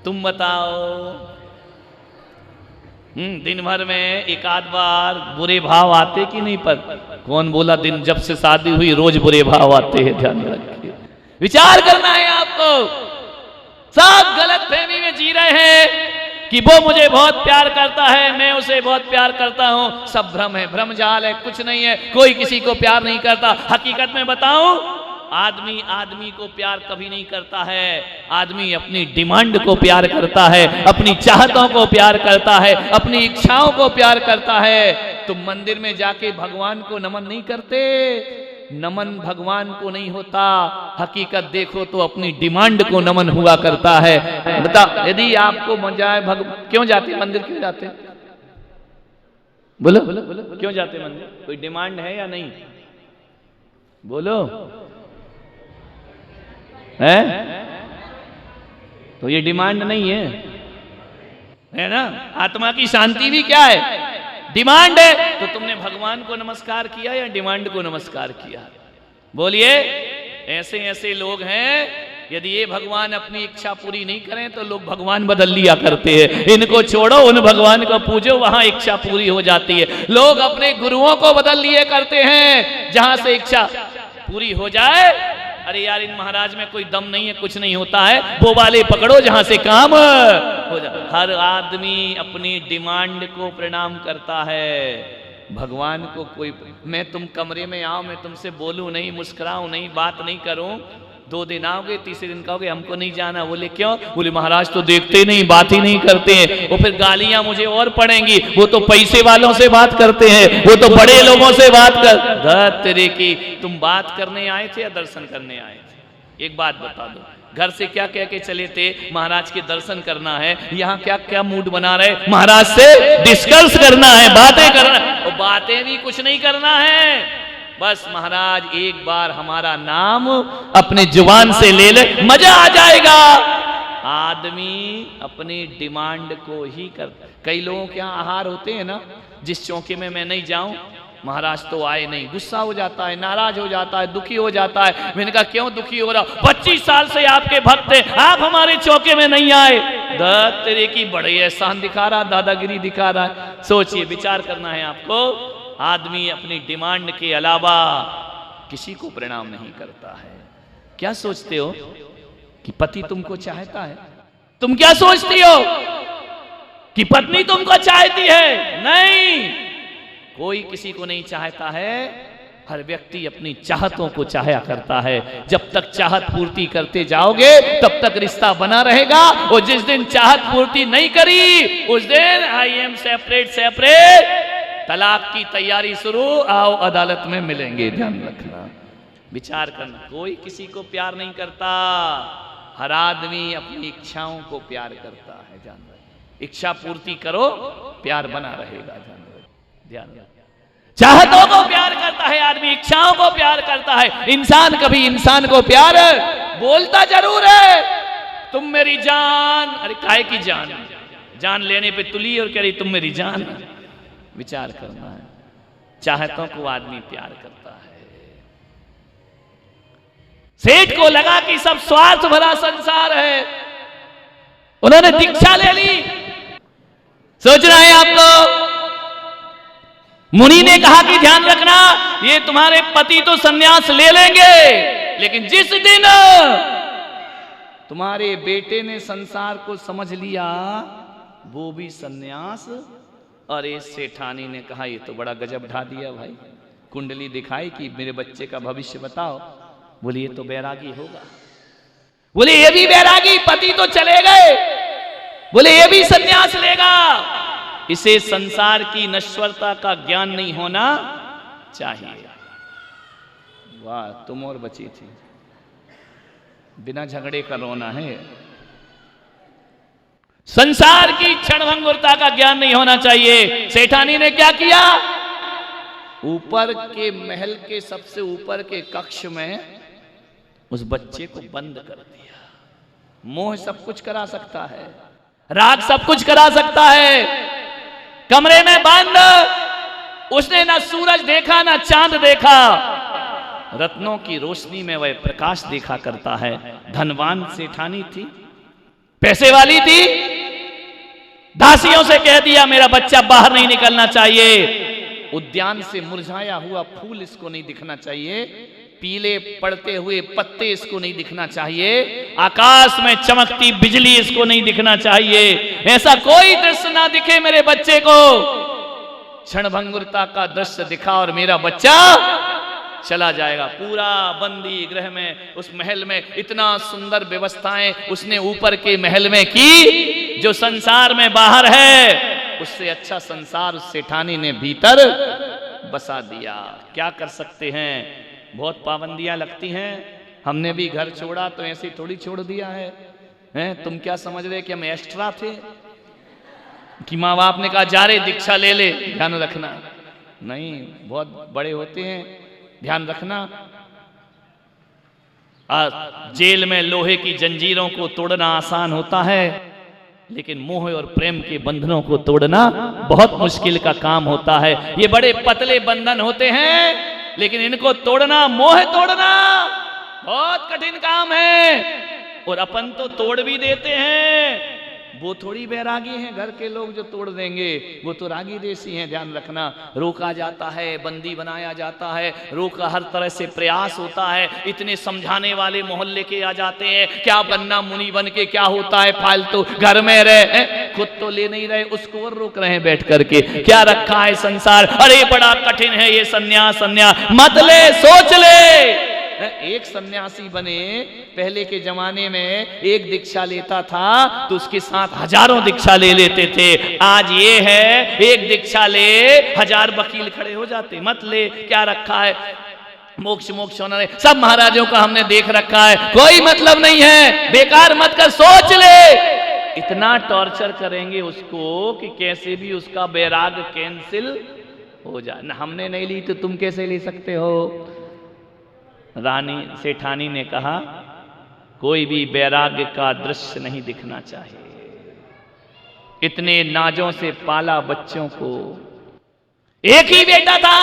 तुम बताओ, दिन भर में एक आध बार बुरे भाव आते कि नहीं? पर कौन बोला दिन जब से शादी हुई रोज बुरे भाव आते हैं? ध्यान रखिए, विचार करना है आपको। सब गलत फहमी में जी रहे हैं कि वो मुझे बहुत प्यार करता है, मैं उसे बहुत प्यार करता हूं। सब भ्रम है, भ्रम जाल है, कुछ नहीं है। कोई किसी को प्यार नहीं करता। हकीकत में बताऊं, आदमी आदमी को प्यार कभी नहीं करता है, आदमी अपनी डिमांड को प्यार करता है, अपनी चाहतों को प्यार करता है, अपनी इच्छाओं को प्यार करता है। तुम मंदिर में जाके भगवान को नमन नहीं करते, नमन भगवान को नहीं होता, हकीकत देखो तो अपनी डिमांड को नमन हुआ करता है। बता, यदि आपको मजा आए क्यों जाते मंदिर, क्यों जाते? बोलो क्यों जाते मंदिर? कोई डिमांड है या नहीं? बोलो है? तो ये डिमांड नहीं है ना? आत्मा की शांति भी क्या है? डिमांड है। तो तुमने भगवान को नमस्कार किया या डिमांड को नमस्कार किया? बोलिए। ऐसे ऐसे लोग हैं, यदि ये भगवान अपनी इच्छा पूरी नहीं करें तो लोग भगवान बदल लिया करते हैं। इनको छोड़ो, उन भगवान को पूजो, वहां इच्छा पूरी हो जाती है। लोग अपने गुरुओं को बदल लिए करते हैं जहां से इच्छा पूरी हो जाए। अरे यार, इन महाराज में कोई दम नहीं है, कुछ नहीं होता है, वो वाले पकड़ो जहां से काम हो जाए। हर आदमी अपनी डिमांड को प्रणाम करता है, भगवान को कोई। मैं तुम कमरे में आओ, मैं तुमसे बोलूं नहीं, मुस्कुराऊं नहीं, बात नहीं करूं, 2 दिन आओगे, तीसरे दिन कहोगे हमको नहीं जाना। बोले क्यों? बोले महाराज तो देखते नहीं, बात ही नहीं करते हैं। वो फिर गालियां मुझे और पड़ेंगी, वो तो पैसे वालों से बात करते हैं, वो तो बड़े लोगों से बात कर। तेरे की, तुम बात करने आए थे या दर्शन करने आए थे? एक बात बता दो, घर से क्या कह के चले थे? महाराज के दर्शन करना है। यहाँ क्या क्या मूड बना रहे? महाराज से डिस्कस करना है, बातें करना है। और बातें भी कुछ नहीं करना है, बस महाराज एक बार हमारा नाम अपने जुबान से ले ले, मजा आ जाएगा। आदमी अपनी डिमांड को ही करता। कई लोगों के यहाँ आहार होते हैं ना, जिस चौके में मैं नहीं जाऊं, महाराज तो आए नहीं, गुस्सा हो जाता है, नाराज हो जाता है, दुखी हो जाता है। मैंने कहा क्यों दुखी हो रहा? 25 साल से आपके भक्त हैं, आप हमारे चौके में नहीं आए। तेरे की बड़े एहसान दिखा रहा, दादागिरी दिखा रहा है। सोचिए, विचार करना है आपको। आदमी अपनी डिमांड के अलावा किसी को प्रणाम नहीं करता है। क्या सोचते हो कि पति तुमको चाहता है? तुम क्या सोचती हो कि पत्नी तुमको चाहती है? नहीं, कोई किसी को नहीं चाहता है। हर व्यक्ति अपनी चाहतों को चाहा करता है। जब तक चाहत पूर्ति करते जाओगे तब तक रिश्ता बना रहेगा, और जिस दिन चाहत पूर्ति नहीं करी उस दिन आई एम सेपरेट, तलाक की तैयारी शुरू, आओ अदालत में मिलेंगे। ध्यान रखना, विचार करना। कोई किसी को प्यार नहीं करता, हर आदमी अपनी इच्छाओं को प्यार करता है। ध्यान रखना, इच्छा पूर्ति करो, प्यार बना रहेगा। ध्यान रखना, चाहतों को प्यार करता है आदमी, इच्छाओं को प्यार करता है। इंसान कभी इंसान को प्यार बोलता जरूर है, तुम मेरी जान। अरे काहे की जान? जान लेने पे तुली और कह रही तुम मेरी जान। विचार करना है, चाहतों को आदमी प्यार करता है। सेठ को लगा कि सब स्वार्थ भरा संसार है, उन्होंने दीक्षा ले ली। सोचना है आपको। मुनि ने कहा कि ध्यान रखना, ये तुम्हारे पति तो सन्यास ले लेंगे, लेकिन जिस दिन तुम्हारे बेटे ने संसार को समझ लिया वो भी सन्यास। और इस सेठानी ने कहा ये तो बड़ा गजब ढा दिया भाई, कुंडली दिखाई कि मेरे बच्चे का भविष्य बताओ। बोले ये तो बैरागी होगा। बोले ये भी बैरागी, पति तो चले गए। बोले ये भी सन्यास लेगा। इसे संसार की नश्वरता का ज्ञान नहीं होना चाहिए। वाह, तुम और बची थी, बिना झगड़े का रोना है। संसार की क्षणभंगुरता का ज्ञान नहीं होना चाहिए। सेठानी ने क्या किया? ऊपर के महल के सबसे ऊपर के कक्ष में उस बच्चे को बंद कर दिया। मोह सब कुछ करा सकता है, राग सब कुछ करा सकता है। कमरे में बंद, उसने ना सूरज देखा ना चांद देखा, रत्नों की रोशनी में वह प्रकाश देखा करता है। धनवान सेठानी थी, पैसे वाली थी, दासियों से कह दिया मेरा बच्चा बाहर नहीं निकलना चाहिए। उद्यान से मुरझाया हुआ फूल इसको नहीं दिखना चाहिए, पीले पड़ते हुए पत्ते इसको नहीं दिखना चाहिए, आकाश में चमकती बिजली इसको नहीं दिखना चाहिए। ऐसा कोई दृश्य ना दिखे मेरे बच्चे को। क्षणभंगुरता का दृश्य दिखा और मेरा बच्चा चला जाएगा। पूरा बंदी गृह में, उस महल में इतना सुंदर व्यवस्थाएं उसने ऊपर के महल में की, जो संसार में बाहर है उससे अच्छा संसार उस सेठानी ने भीतर बसा दिया। क्या कर सकते हैं, बहुत पाबंदियां लगती हैं। हमने भी घर छोड़ा तो ऐसे थोड़ी छोड़ दिया है, हैं? तुम क्या समझ रहे कि हम एक्स्ट्रा थे, कि माँ बाप ने कहा जा रे दीक्षा ले ले, ध्यान रखना। नहीं, बहुत बड़े होते हैं, ध्यान रखना। जेल में लोहे की जंजीरों को तोड़ना आसान होता है, लेकिन मोह और प्रेम के बंधनों को तोड़ना बहुत मुश्किल का काम होता है। ये बड़े पतले बंधन होते हैं, लेकिन इनको तोड़ना, मोह तोड़ना बहुत कठिन काम है। और अपन तो तोड़ भी देते हैं, वो थोड़ी बैरागी हैं घर के लोग जो तोड़ देंगे, वो तो रागी देसी हैं। ध्यान रखना, रोका जाता है, बंदी बनाया जाता है, रोका हर तरह से प्रयास होता है। इतने समझाने वाले मोहल्ले के आ जाते हैं, क्या बनना मुनि बन के, क्या होता है फालतू, घर में रहे, खुद तो ले नहीं रहे, उसको और रोक रहे हैं बैठ करके। क्या रखा है संसार, अरे बड़ा कठिन है ये सन्यास, सन्यास मत ले, सोच ले। एक सन्यासी बने, पहले के जमाने में एक दीक्षा लेता था तो उसके साथ हजारों दीक्षा ले लेते थे। आज ये है, एक दीक्षा ले 1000 वकील खड़े हो जाते, मत ले। क्या रखा है, मोक्ष मोक्ष होना है, सब महाराजों का हमने देख रखा है, कोई मतलब नहीं है, बेकार मत कर, सोच ले। इतना टॉर्चर करेंगे उसको कि कैसे भी उसका बैराग कैंसिल हो जाए। हमने नहीं ली तो तुम कैसे ले सकते हो। रानी सेठानी ने कहा, कोई भी वैराग्य का दृश्य नहीं दिखना चाहिए। इतने नाजों से पाला बच्चों को, एक ही बेटा था,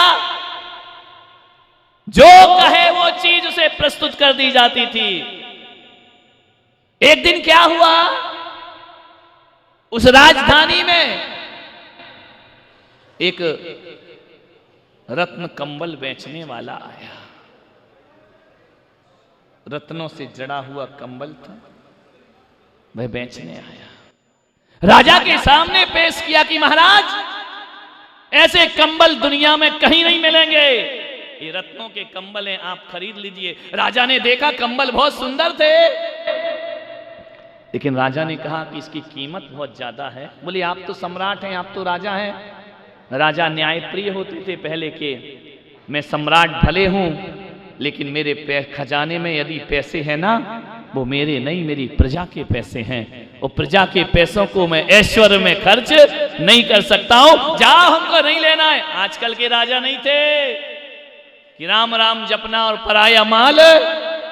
जो कहे वो चीज उसे प्रस्तुत कर दी जाती थी। एक दिन क्या हुआ, उस राजधानी में एक रत्न कंबल बेचने वाला आया। रत्नों से जड़ा हुआ कंबल था, वह बेचने आया। राजा के सामने पेश किया कि महाराज ऐसे कंबल दुनिया में कहीं नहीं मिलेंगे, ये रत्नों के कंबल हैं, आप खरीद लीजिए। राजा ने देखा कंबल बहुत सुंदर थे, लेकिन राजा ने कहा कि इसकी कीमत बहुत ज्यादा है। बोले आप तो सम्राट हैं, आप तो राजा हैं। राजा न्यायप्रिय होते थे पहले के। मैं सम्राट भले हूं, लेकिन मेरे खजाने में यदि पैसे हैं ना, वो मेरे नहीं, मेरी प्रजा के पैसे हैं, और प्रजा के पैसों को मैं ऐश्वर्य में खर्च नहीं कर सकता हूं। जाओ, हमको नहीं लेना है। आजकल के राजा नहीं थे कि राम राम जपना और पराया माल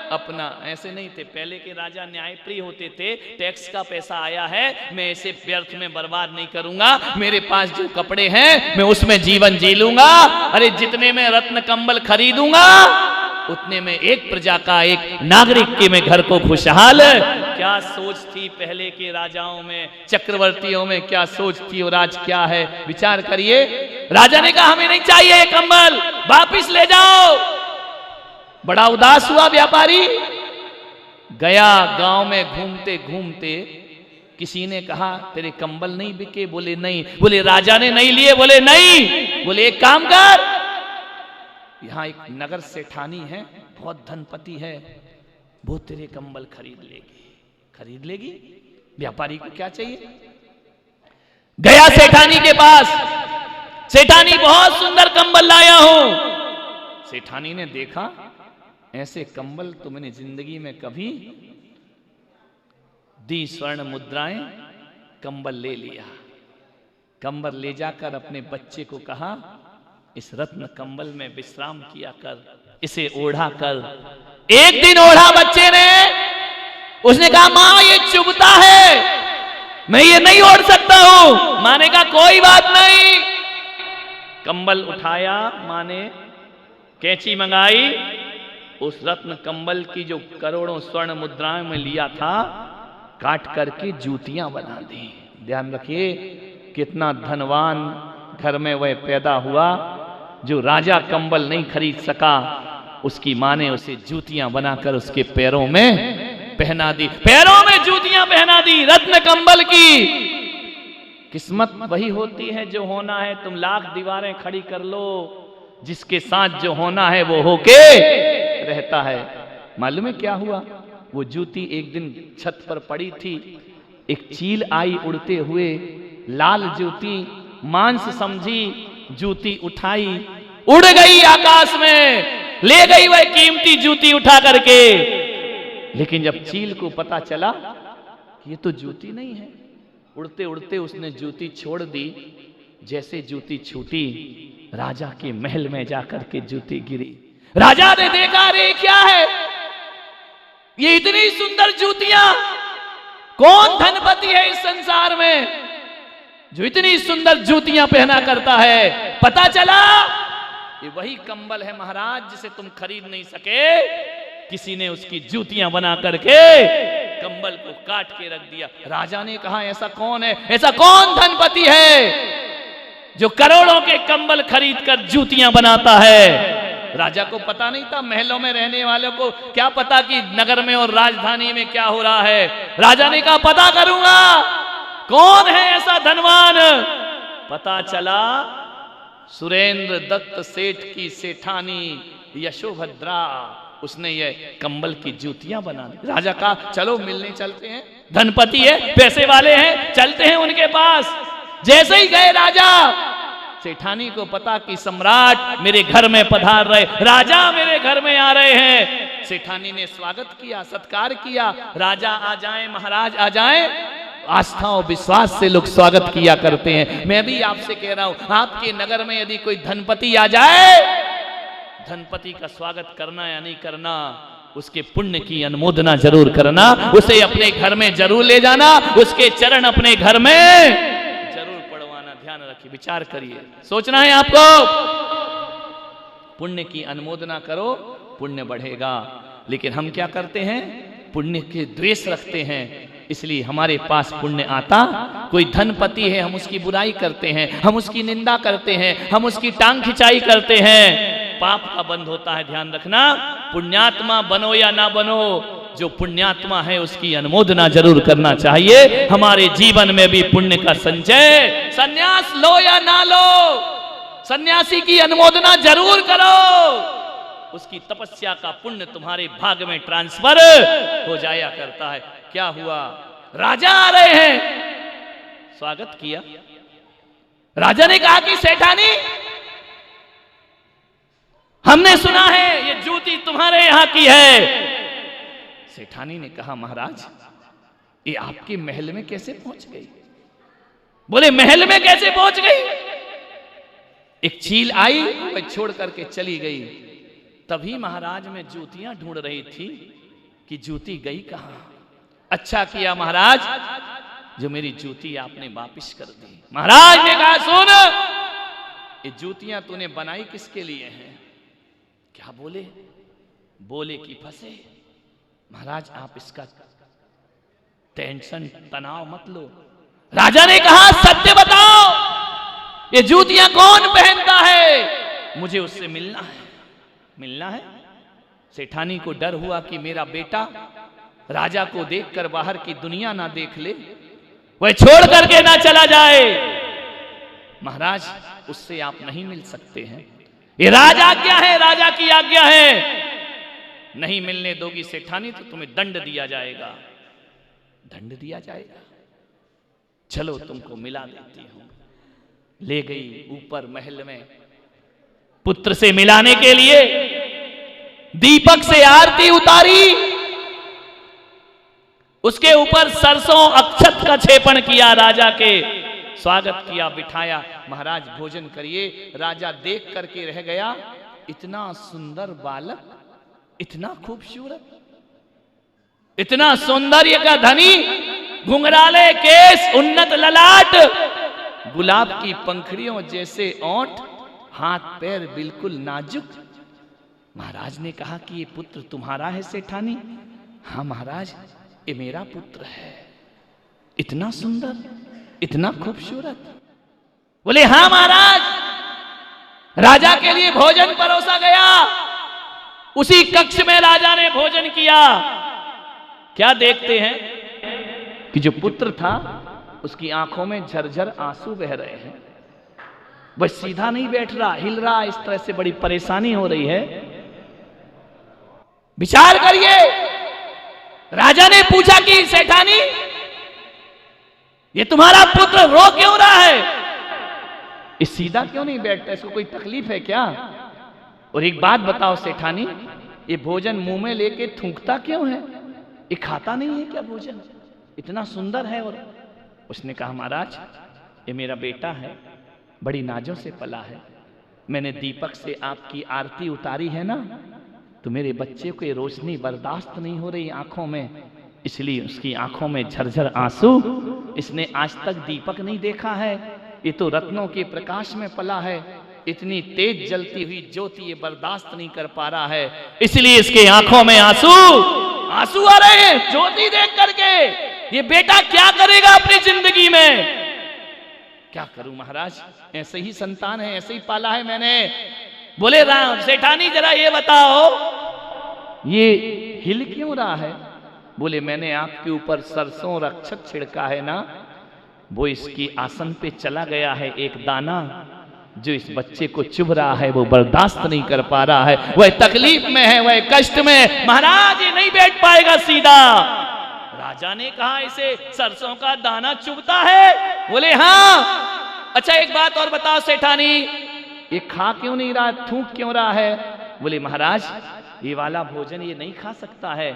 अपना, ऐसे नहीं थे। पहले के राजा न्यायप्रिय होते थे, टैक्स का पैसा आया है, मैं इसे व्यर्थ में बर्बाद नहीं करूंगा, मेरे पास जो कपड़े हैं मैं उसमें जीवन जी लूंगा। अरे जितने में रत्न कंबल खरीदूंगा उतने में एक प्रजा का, एक नागरिक के मैं घर को खुशहाल। क्या सोच थी पहले के राजाओं में, चक्रवर्तियों में, क्या सोच थी और आज क्या है, विचार करिए। राजा ने कहा हमें नहीं चाहिए कंबल, वापिस ले जाओ। बड़ा उदास हुआ व्यापारी, गया गांव में घूमते घूमते, किसी ने कहा तेरे कंबल नहीं बिके, बोले नहीं। बोले राजा ने नहीं लिए, बोले नहीं। बोले एक काम कर, यहां एक नगर सेठानी है, बहुत धनपति है, वो तेरे कंबल खरीद लेगी। खरीद लेगी, व्यापारी को क्या चाहिए। गया सेठानी के पास, सेठानी बहुत सुंदर कंबल लाया हूं। सेठानी ने देखा ऐसे कंबल तो मैंने जिंदगी में कभी, दी स्वर्ण मुद्राएं, कंबल ले लिया। कंबल ले जाकर अपने बच्चे को कहा इस रत्न कंबल में विश्राम किया कर, इसे ओढ़ा कर। एक दिन ओढ़ा बच्चे ने, उसने कहा मां ये चुभता है, मैं ये नहीं ओढ़ सकता हूं। मां ने कहा कोई बात नहीं। कंबल उठाया, मां ने कैंची मंगाई, उस रत्न कंबल की जो करोड़ों स्वर्ण मुद्राएं में लिया था, काट करके जूतियां बना दी। ध्यान रखिए कितना धनवान घर में वह पैदा हुआ, जो राजा कंबल नहीं खरीद सका, उसकी मां ने उसे जूतियां बनाकर उसके पैरों में पहना दी। पैरों में जूतियां पहना दी रत्न कंबल की। किस्मत वही होती है जो होना है, तुम लाख दीवारें खड़ी कर लो, जिसके साथ जो होना है वो होके रहता है। मालूम है क्या हुआ? वो जूती एक दिन छत पर पड़ी थी, एक चील आई उड़ते हुए, लाल जूती, मांस समझी, जूती उठाई, उड़ गई आकाश में, ले गई वह कीमती जूती उठा करके। लेकिन जब चील को पता चला कि ये तो जूती नहीं है, उड़ते उड़ते उसने जूती छोड़ दी। जैसे जूती छूटी, राजा के महल में जाकर के जूती गिरी। राजा ने देखा, अरे क्या है ये इतनी सुंदर जूतियां? कौन धनपति है इस संसार में जो इतनी सुंदर जूतियां पहना करता है? पता चला ये वही कंबल है महाराज जिसे तुम खरीद नहीं सके। किसी ने उसकी जूतियां बना करके कंबल को काट के रख दिया। राजा ने कहा, ऐसा कौन है, ऐसा कौन धनपति है जो करोड़ों के कंबल खरीद कर जूतियां बनाता है? राजा को पता नहीं था, महलों में रहने वालों को क्या पता कि नगर में और राजधानी में क्या हो रहा है। राजा ने कहा, पता करूंगा कौन है ऐसा धनवान। पता चला सुरेंद्र दत्त सेठ की सेठानी यशोभद्रा, उसने ये कंबल की जूतियां बना दी। राजा कहा, चलो मिलने चलते हैं, धनपति है, पैसे वाले हैं, चलते हैं उनके पास। जैसे ही गए राजा, सेठानी को पता कि सम्राट मेरे घर में पधार रहे, राजा मेरे घर में आ रहे हैं। सेठानी ने स्वागत किया, सत्कार किया। राजा आ जाएं, महाराज आ जाएं, आस्था और विश्वास से लोग स्वागत किया करते हैं। मैं भी आपसे कह रहा हूं, आपके नगर में यदि कोई धनपति आ जाए, धनपति का स्वागत करना या नहीं करना, उसके पुण्य की अनुमोदना जरूर करना, उसे अपने घर में जरूर ले जाना, उसके चरण अपने घर में जरूर पड़वाना। ध्यान रखिए, विचार करिए, सोचना है आपको। पुण्य की अनुमोदना करो, पुण्य बढ़ेगा। लेकिन हम क्या करते हैं? पुण्य के द्वेष रखते हैं, इसलिए हमारे पास पुण्य आता। कोई धनपति है, हम उसकी बुराई करते हैं, हम उसकी निंदा करते हैं, हम उसकी टांग खिंचाई करते हैं। पाप का बंध होता है, ध्यान रखना। पुण्यात्मा बनो या ना बनो, जो पुण्यात्मा है उसकी अनुमोदना जरूर करना चाहिए। हमारे जीवन में भी पुण्य का संचय, सन्यास लो या ना लो, सन्यासी की अनुमोदना जरूर करो। उसकी तपस्या का पुण्य तुम्हारे भाग में ट्रांसफर हो जाया करता है। क्या हुआ? राजा आ रहे हैं, स्वागत किया। राजा ने कहा कि सेठानी, हमने सुना है ये जूती तुम्हारे यहां की है। सेठानी ने कहा, महाराज ये आपके महल में कैसे पहुंच गई? बोले, महल में कैसे पहुंच गई? एक चील आई, वह छोड़ करके चली गई। तभी महाराज में जूतियां ढूंढ रही थी कि जूती गई कहां। अच्छा किया महाराज जो मेरी जूती आपने वापिस कर दी। महाराज ने कहा, सुन, ये जूतियां तूने बनाई किसके लिए हैं? क्या बोले? बोले कि फंसे। महाराज आप इसका टेंशन तनाव मत लो। राजा ने कहा, सत्य बताओ, ये जूतियां कौन पहनता है? मुझे उससे मिलना है। मिलना है? सेठानी को डर हुआ कि मेरा बेटा राजा को देखकर बाहर की दुनिया ना देख ले, वह छोड़ करके ना चला जाए। महाराज उससे आप नहीं मिल सकते हैं, ये राज आज्ञा है, राजा की आज्ञा है। नहीं मिलने दोगी सेठानी तो तुम्हें दंड दिया जाएगा। दंड दिया जाएगा? चलो तुमको मिला देती हूं। ले गई ऊपर महल में, पुत्र से मिलाने के लिए दीपक से आरती उतारी, उसके ऊपर सरसों अक्षत का छेपण किया, राजा के स्वागत किया, बिठाया। महाराज भोजन करिए। राजा देख करके रह गया, इतना सुंदर बालक, इतना खूबसूरत, इतना सौंदर्य का धनी, घुंघराले केस, उन्नत ललाट, गुलाब की पंखड़ियों जैसे ओंठ, हाथ पैर बिल्कुल नाजुक। महाराज ने कहा कि ये पुत्र तुम्हारा है सेठानी? हाँ महाराज, ये मेरा पुत्र है। इतना सुंदर, इतना खूबसूरत? बोले, हाँ महाराज। राजा के लिए भोजन परोसा गया, उसी कक्ष में राजा ने भोजन किया। क्या देखते हैं कि जो पुत्र था उसकी आंखों में झरझर आंसू बह रहे हैं। वह सीधा नहीं बैठ रहा, हिल रहा, इस तरह से बड़ी परेशानी हो रही है। विचार करिए। राजा ने पूछा कि सेठानी, ये तुम्हारा पुत्र रो क्यों रहा है? ये सीधा क्यों नहीं बैठता? इसको कोई तकलीफ है क्या? और एक बात बताओ सेठानी, ये भोजन मुंह में लेके थूकता क्यों है? ये खाता नहीं है क्या भोजन? इतना सुंदर है। और उसने कहा महाराज, ये मेरा बेटा है, बड़ी नाजों से पला है। मैंने दीपक से आपकी आरती उतारी है ना, तो मेरे बच्चे को ये रोशनी बर्दाश्त नहीं हो रही आंखों में, इसलिए उसकी आंखों में झरझर आंसू। इसने आज तक दीपक नहीं देखा है, ये तो रत्नों के प्रकाश में पला है, इतनी तेज जलती हुई ज्योति ये बर्दाश्त नहीं कर पा रहा है, इसलिए इसके आंखों में आंसू आ रहे हैं ज्योति देख करके। ये बेटा क्या करेगा अपनी जिंदगी में? क्या करूं महाराज, ऐसे ही संतान है, ऐसे ही पाला है मैंने। बोले राम सेठानी, जरा ये बताओ ये हिल क्यों रहा है? बोले मैंने आपके ऊपर सरसों रक्षक छिड़का है ना, वो इसकी आसन पे चला गया है एक दाना, जो इस बच्चे को चुभ रहा है, वो बर्दाश्त नहीं कर पा रहा है, वह तकलीफ में है, वह कष्ट में है। महाराज ये नहीं बैठ पाएगा सीधा। राजा ने कहा इसे सरसों का दाना चुभता है? बोले हाँ। अच्छा एक बात और बताओ सेठानी, ये खा क्यों नहीं रहा, थूक क्यों रहा है? बोले महाराज ये वाला भोजन ये नहीं खा सकता है,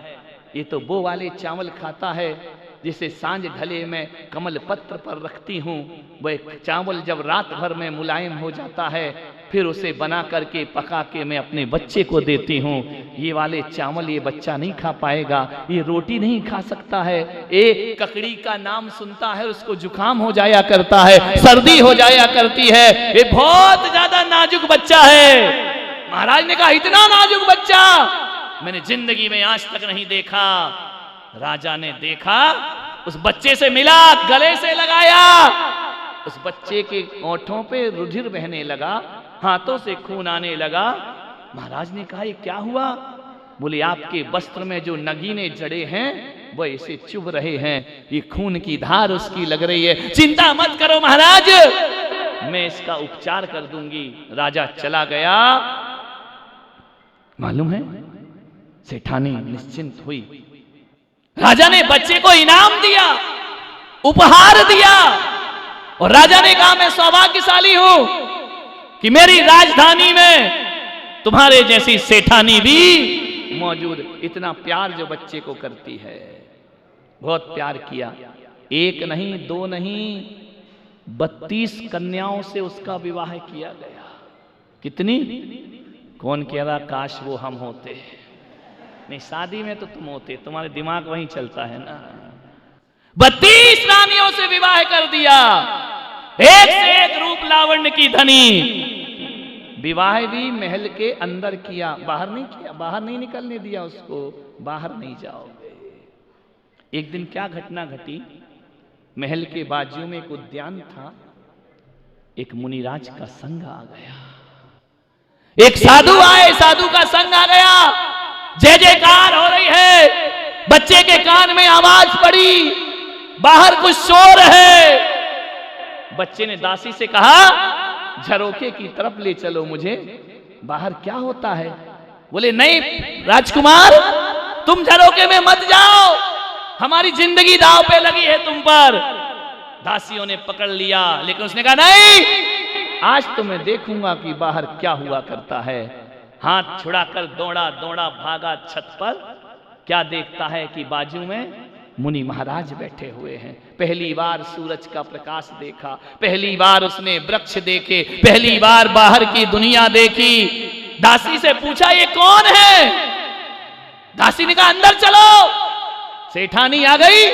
ये तो वो वाले चावल खाता है जिसे सांझ ढले में कमल पत्र पर रखती हूँ। वह चावल जब रात भर में मुलायम हो जाता है, फिर उसे बना करके पका के मैं अपने बच्चे को देती हूँ। ये वाले चावल ये बच्चा नहीं खा पाएगा, ये रोटी नहीं खा सकता है। एक ककड़ी का नाम सुनता है उसको जुकाम हो जाया करता है, सर्दी हो जाया करती है, ये बहुत ज्यादा नाजुक बच्चा है। महाराज ने कहा इतना नाजुक बच्चा मैंने जिंदगी में आज तक नहीं देखा। राजा ने देखा, उस बच्चे से मिला, गले से लगाया, उस बच्चे के ओंठों पे रुधिर बहने लगा, हाथों से खून आने लगा। महाराज ने कहा ये क्या हुआ? बोले आपके वस्त्र में जो नगीने जड़े हैं वह इसे चुभ रहे हैं, ये खून की धार उसकी लग रही है। चिंता मत करो महाराज, मैं इसका उपचार कर दूंगी। राजा चला गया। मालूम है सेठानी निश्चिंत हुई। राजा ने बच्चे को इनाम दिया, उपहार दिया, और राजा ने कहा मैं सौभाग्यशाली हूं कि मेरी राजधानी में तुम्हारे जैसी सेठानी भी मौजूद। इतना प्यार जो बच्चे को करती है, बहुत प्यार किया। एक नहीं, दो नहीं, 32 कन्याओं से उसका विवाह किया गया। कितनी? कौन कह रहा काश वो हम होते? नहीं, शादी में तो तुम होते, तुम्हारे दिमाग वहीं चलता है ना। 32 रानियों से विवाह कर दिया, एक से एक रूप लावण्य की धनी। विवाह भी महल के अंदर किया, बाहर नहीं किया, बाहर नहीं निकलने दिया उसको, बाहर नहीं जाओगे। एक दिन क्या घटना घटी, महल के बाजू में एक उद्यान था, एक मुनिराज का संग आ गया, एक साधु आए, साधु का संग आ गया। जय जयकार हो रही है, बच्चे के कान में आवाज पड़ी, बाहर कुछ शोर है। बच्चे ने दासी से कहा झरोखे की तरफ ले चलो मुझे, बाहर क्या होता है? बोले नहीं राजकुमार, तुम झरोखे में मत जाओ, हमारी जिंदगी दांव पे लगी है तुम पर। दासियों ने पकड़ लिया, लेकिन उसने कहा नहीं, आज तो मैं देखूंगा कि बाहर क्या हुआ करता है। हाथ छुड़ाकर दौड़ा दौड़ा भागा छत पर, क्या देखता है कि बाजू में मुनि महाराज बैठे हुए हैं। पहली बार सूरज का प्रकाश देखा, पहली बार उसने वृक्ष देखे, पहली बार बाहर की दुनिया देखी। दासी से पूछा ये कौन है? दासी ने कहा अंदर चलो। सेठानी आ गई,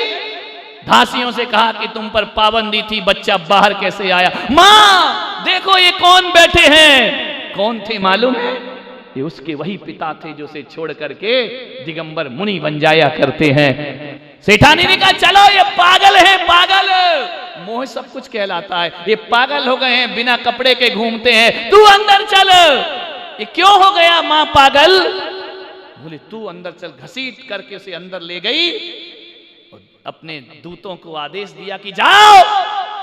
दासियों से कहा कि तुम पर पाबंदी थी, बच्चा बाहर कैसे आया? मां देखो ये कौन बैठे हैं। कौन थे मालूम है? ये उसके वही पिता थे जो उसे छोड़ करके दिगंबर मुनि बन जाया करते हैं। सेठानी ने कहा चलो ये पागल है, पागल। मोह सब कुछ कहलाता है, ये पागल हो गए हैं, बिना कपड़े के घूमते हैं, तू अंदर चल। ये क्यों हो गया मां पागल? बोले तू अंदर चल। घसीट करके उसे अंदर ले गई और अपने दूतों को आदेश दिया कि जाओ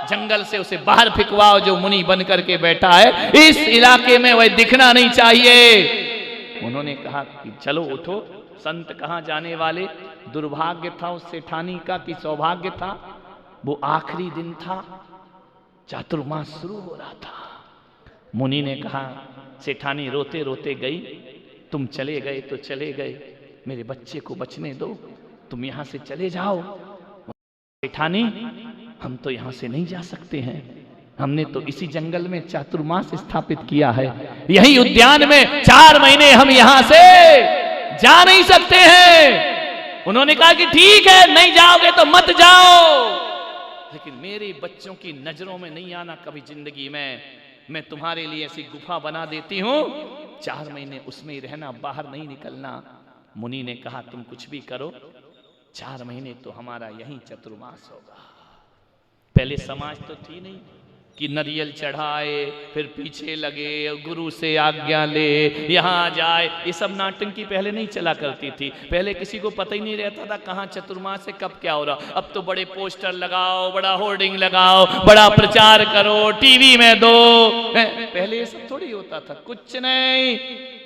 जंगल से उसे बाहर फिकवाओ जो मुनि बन करके बैठा है, इस इलाके में वह दिखना नहीं चाहिए। उन्होंने कहा कि चलो उठो, संत कहां जाने वाले। दुर्भाग्य था उस सेठानी का कि सौभाग्य था, वो आखिरी दिन था, चातुर्मास शुरू हो रहा था। मुनि ने कहा, सेठानी रोते रोते गई, तुम चले गए तो चले गए, मेरे बच्चे को बचने दो, तुम यहां से चले जाओ। सेठानी, हम तो यहां से नहीं जा सकते हैं, हमने तो इसी जंगल में चातुर्मास स्थापित किया है, यही उद्यान में 4 महीने हम यहां से जा नहीं सकते हैं। उन्होंने कहा कि ठीक है, नहीं जाओगे तो मत जाओ, लेकिन मेरे बच्चों की नजरों में नहीं आना कभी जिंदगी में। मैं तुम्हारे लिए ऐसी गुफा बना देती हूं, 4 महीने उसमें ही रहना, बाहर नहीं निकलना। मुनि ने कहा तुम कुछ भी करो, 4 महीने तो हमारा यही चतुर्मास होगा। पहले समाज तो थी नहीं कि नारियल चढ़ाए, फिर पीछे लगे, गुरु से आज्ञा ले, यहाँ जाए, ये सब नाटंकी पहले नहीं चला करती थी। पहले किसी को पता ही नहीं रहता था कहाँ चतुर्मास से कब क्या हो रहा। अब तो बड़े पोस्टर लगाओ, बड़ा होर्डिंग लगाओ, बड़ा प्रचार करो, टीवी में दो। पहले ये सब थोड़ी होता था, कुछ नहीं।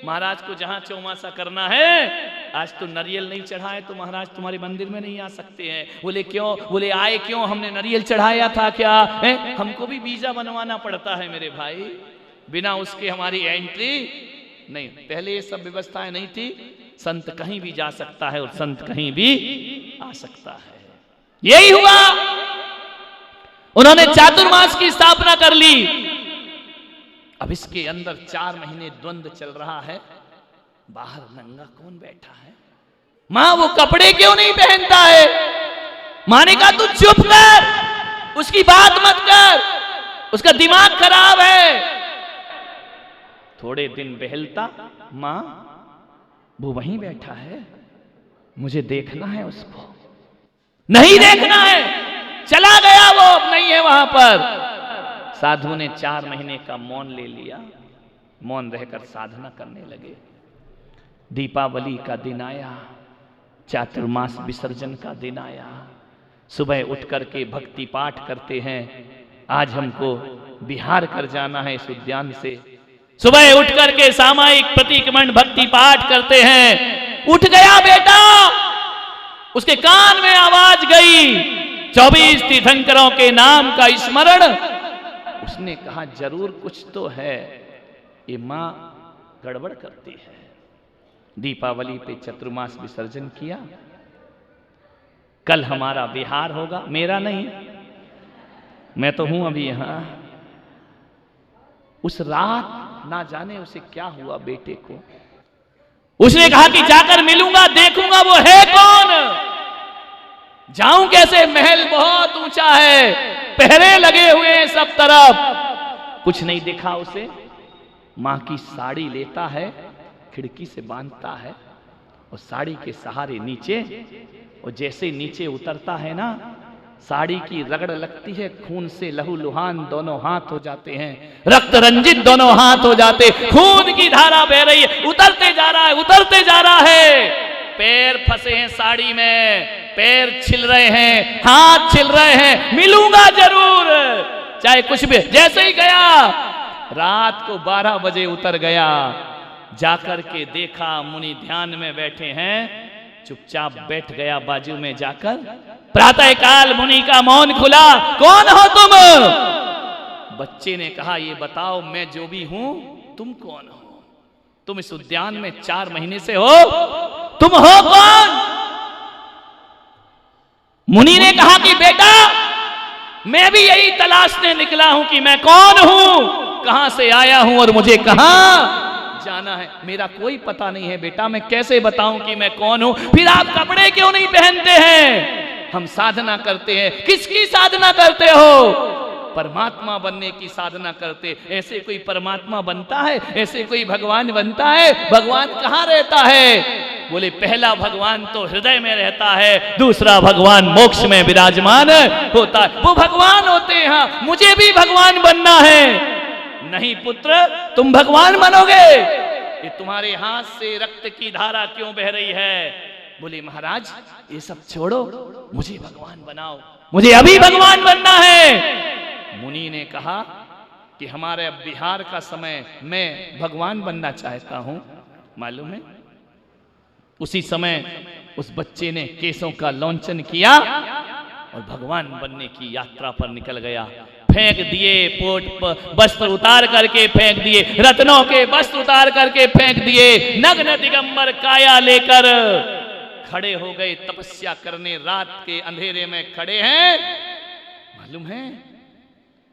महाराज को जहाँ चौमासा करना है, आज तो नारियल नहीं चढ़ाए तो महाराज तुम्हारे मंदिर में नहीं आ सकते हैं। बोले क्यों? बोले आए क्यों, हमने नारियल चढ़ाया था क्या? हमको भी वीजा बनवाना पड़ता है मेरे भाई, बिना उसके हमारी एंट्री नहीं। पहले ये सब व्यवस्थाएं नहीं थी, संत कहीं भी जा सकता है और संत कहीं भी आ सकता है। यही हुआ, उन्होंने चातुर्मास की स्थापना कर ली। अब इसके अंदर 4 महीने द्वंद्व चल रहा है। बाहर नंगा कौन बैठा है? मां वो कपड़े क्यों नहीं पहनता है? मां ने कहा तू चुप कर, उसकी बात मत कर, उसका दिमाग खराब है। थोड़े दिन बहलता, मां वो वहीं बैठा है, मुझे देखना है उसको। नहीं देखना है, चला गया वो, अब नहीं है वहां पर। साधु ने 4 महीने का मौन ले लिया, मौन रहकर साधना करने लगे। दीपावली का दिन आया, चातुर्मास विसर्जन का दिन आया। सुबह उठ करके भक्ति पाठ करते हैं। आज हमको बिहार कर जाना है इस उद्यान से। सुबह उठ करके सामायिक प्रतिक्रमण भक्ति पाठ करते हैं। उठ गया बेटा, उसके कान में आवाज गई, 24 तीर्थंकरों के नाम का स्मरण। उसने कहा जरूर कुछ तो है, ये मां गड़बड़ करती है। दीपावली पे चतुर्मास विसर्जन किया। कल हमारा विहार होगा, मेरा नहीं, मैं तो हूं अभी यहां। उस रात ना जाने उसे क्या हुआ बेटे को। उसने कहा कि जाकर मिलूंगा, देखूंगा वो है कौन, जाऊं कैसे, महल बहुत ऊंचा है, पहरे लगे हुए हैं सब तरफ, कुछ नहीं दिखा उसे। मां की साड़ी लेता है, खिड़की से बांधता है और साड़ी के सहारे नीचे, और जैसे नीचे उतरता है ना, साड़ी की रगड़ लगती है, खून से लहू लुहान दोनों हाथ हो जाते हैं, रक्त रंजित दोनों हाथ हो जाते, खून की धारा बह रही है, उतरते जा रहा है, उतरते जा रहा है। पैर फंसे हैं साड़ी में, पैर छिल रहे हैं, हाथ छिल रहे हैं, मिलूंगा जरूर चाहे कुछ भी। जैसे ही गया, रात को 12 बजे उतर गया। जाकर के देखा मुनि ध्यान में बैठे हैं, चुपचाप बैठ गया बाजू में जाकर। प्रातः काल मुनि का मौन खुला, कौन हो तुम? बच्चे ने कहा ये बताओ, मैं जो भी हूं, तुम कौन हो? तुम इस उद्यान में 4 महीने से हो, तुम हो कौन? मुनि ने कहा कि बेटा मैं भी यही तलाशने निकला हूं कि मैं कौन हूं, कहां से आया हूं और मुझे कहां जाना है। मेरा कोई पता नहीं है बेटा, मैं कैसे बताऊं कि मैं कौन हूं? फिर आप कपड़े क्यों नहीं पहनते हैं? हम साधना करते हैं। किसकी साधना करते हो? परमात्मा बनने की साधना करते। ऐसे कोई परमात्मा बनता है? ऐसे कोई भगवान बनता है? भगवान कहाँ रहता है? बोले पहला भगवान तो हृदय में रहता है, दूसरा भगवान मोक्ष में विराजमान होता है। वो भगवान होते हैं। हाँ, मुझे भी भगवान बनना है। नहीं पुत्र, तुम भगवान बनोगे। ये तुम्हारे हाथ से रक्त की धारा क्यों बह रही है? बोले महाराज ये सब छोड़ो, मुझे भगवान बनाओ, मुझे अभी भगवान बनना है। मुनि ने कहा कि हमारे अब बिहार का समय, मैं भगवान बनना चाहता हूं। मालूम है उसी समय उस बच्चे ने केसों का लौंचन किया और भगवान बनने की यात्रा पर निकल गया। फेंक दिए पोट पर वस्त्र उतार करके फेंक दिए, रत्नों के वस्त्र उतार करके फेंक दिए, नग्न दिगंबर काया लेकर खड़े हो गए तपस्या करने। रात के अंधेरे में खड़े हैं। मालूम है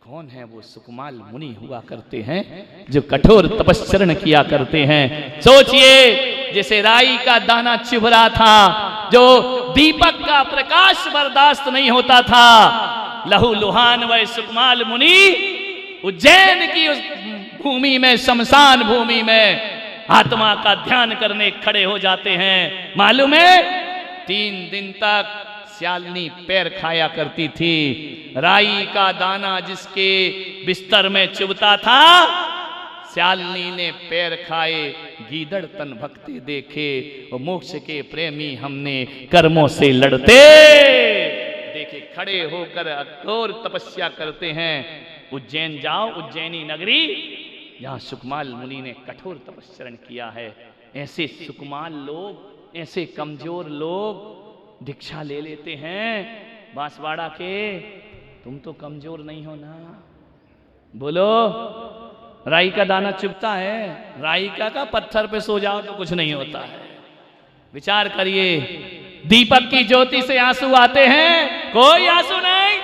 कौन है? वो सुकमाल मुनि हुआ करते हैं जो कठोर तपस्चरण किया करते हैं। सोचिए, जैसे राई का दाना चुभ रहा था, जो दीपक का प्रकाश बर्दाश्त नहीं होता था, लहू लुहान वह सुकमाल मुनि उज्जैन की उस भूमि में, शमशान भूमि में आत्मा का ध्यान करने खड़े हो जाते हैं। मालूम है 3 दिन तक श्यालिनी पैर खाया करती थी। राई का दाना जिसके बिस्तर में चुभता था, श्यालिनी ने पैर खाए, गीदड़ तन भक्ति देखे, और मोक्ष के प्रेमी हमने कर्मों से लड़ते देखे। खड़े होकर घोर तपस्या करते हैं। उज्जैन जाओ, उज्जैनी नगरी, जहां सुकमाल मुनि ने कठोर तपस्चरण किया है। ऐसे सुकमाल लोग, ऐसे कमजोर लोग दीक्षा ले लेते हैं बांसवाड़ा के। तुम तो कमजोर नहीं हो ना? बोलो, राई का दाना चुभता है, राई का पत्थर पे सो जाओ तो कुछ नहीं होता है। विचार करिए, दीपक की ज्योति से आंसू आते हैं? कोई आंसू नहीं।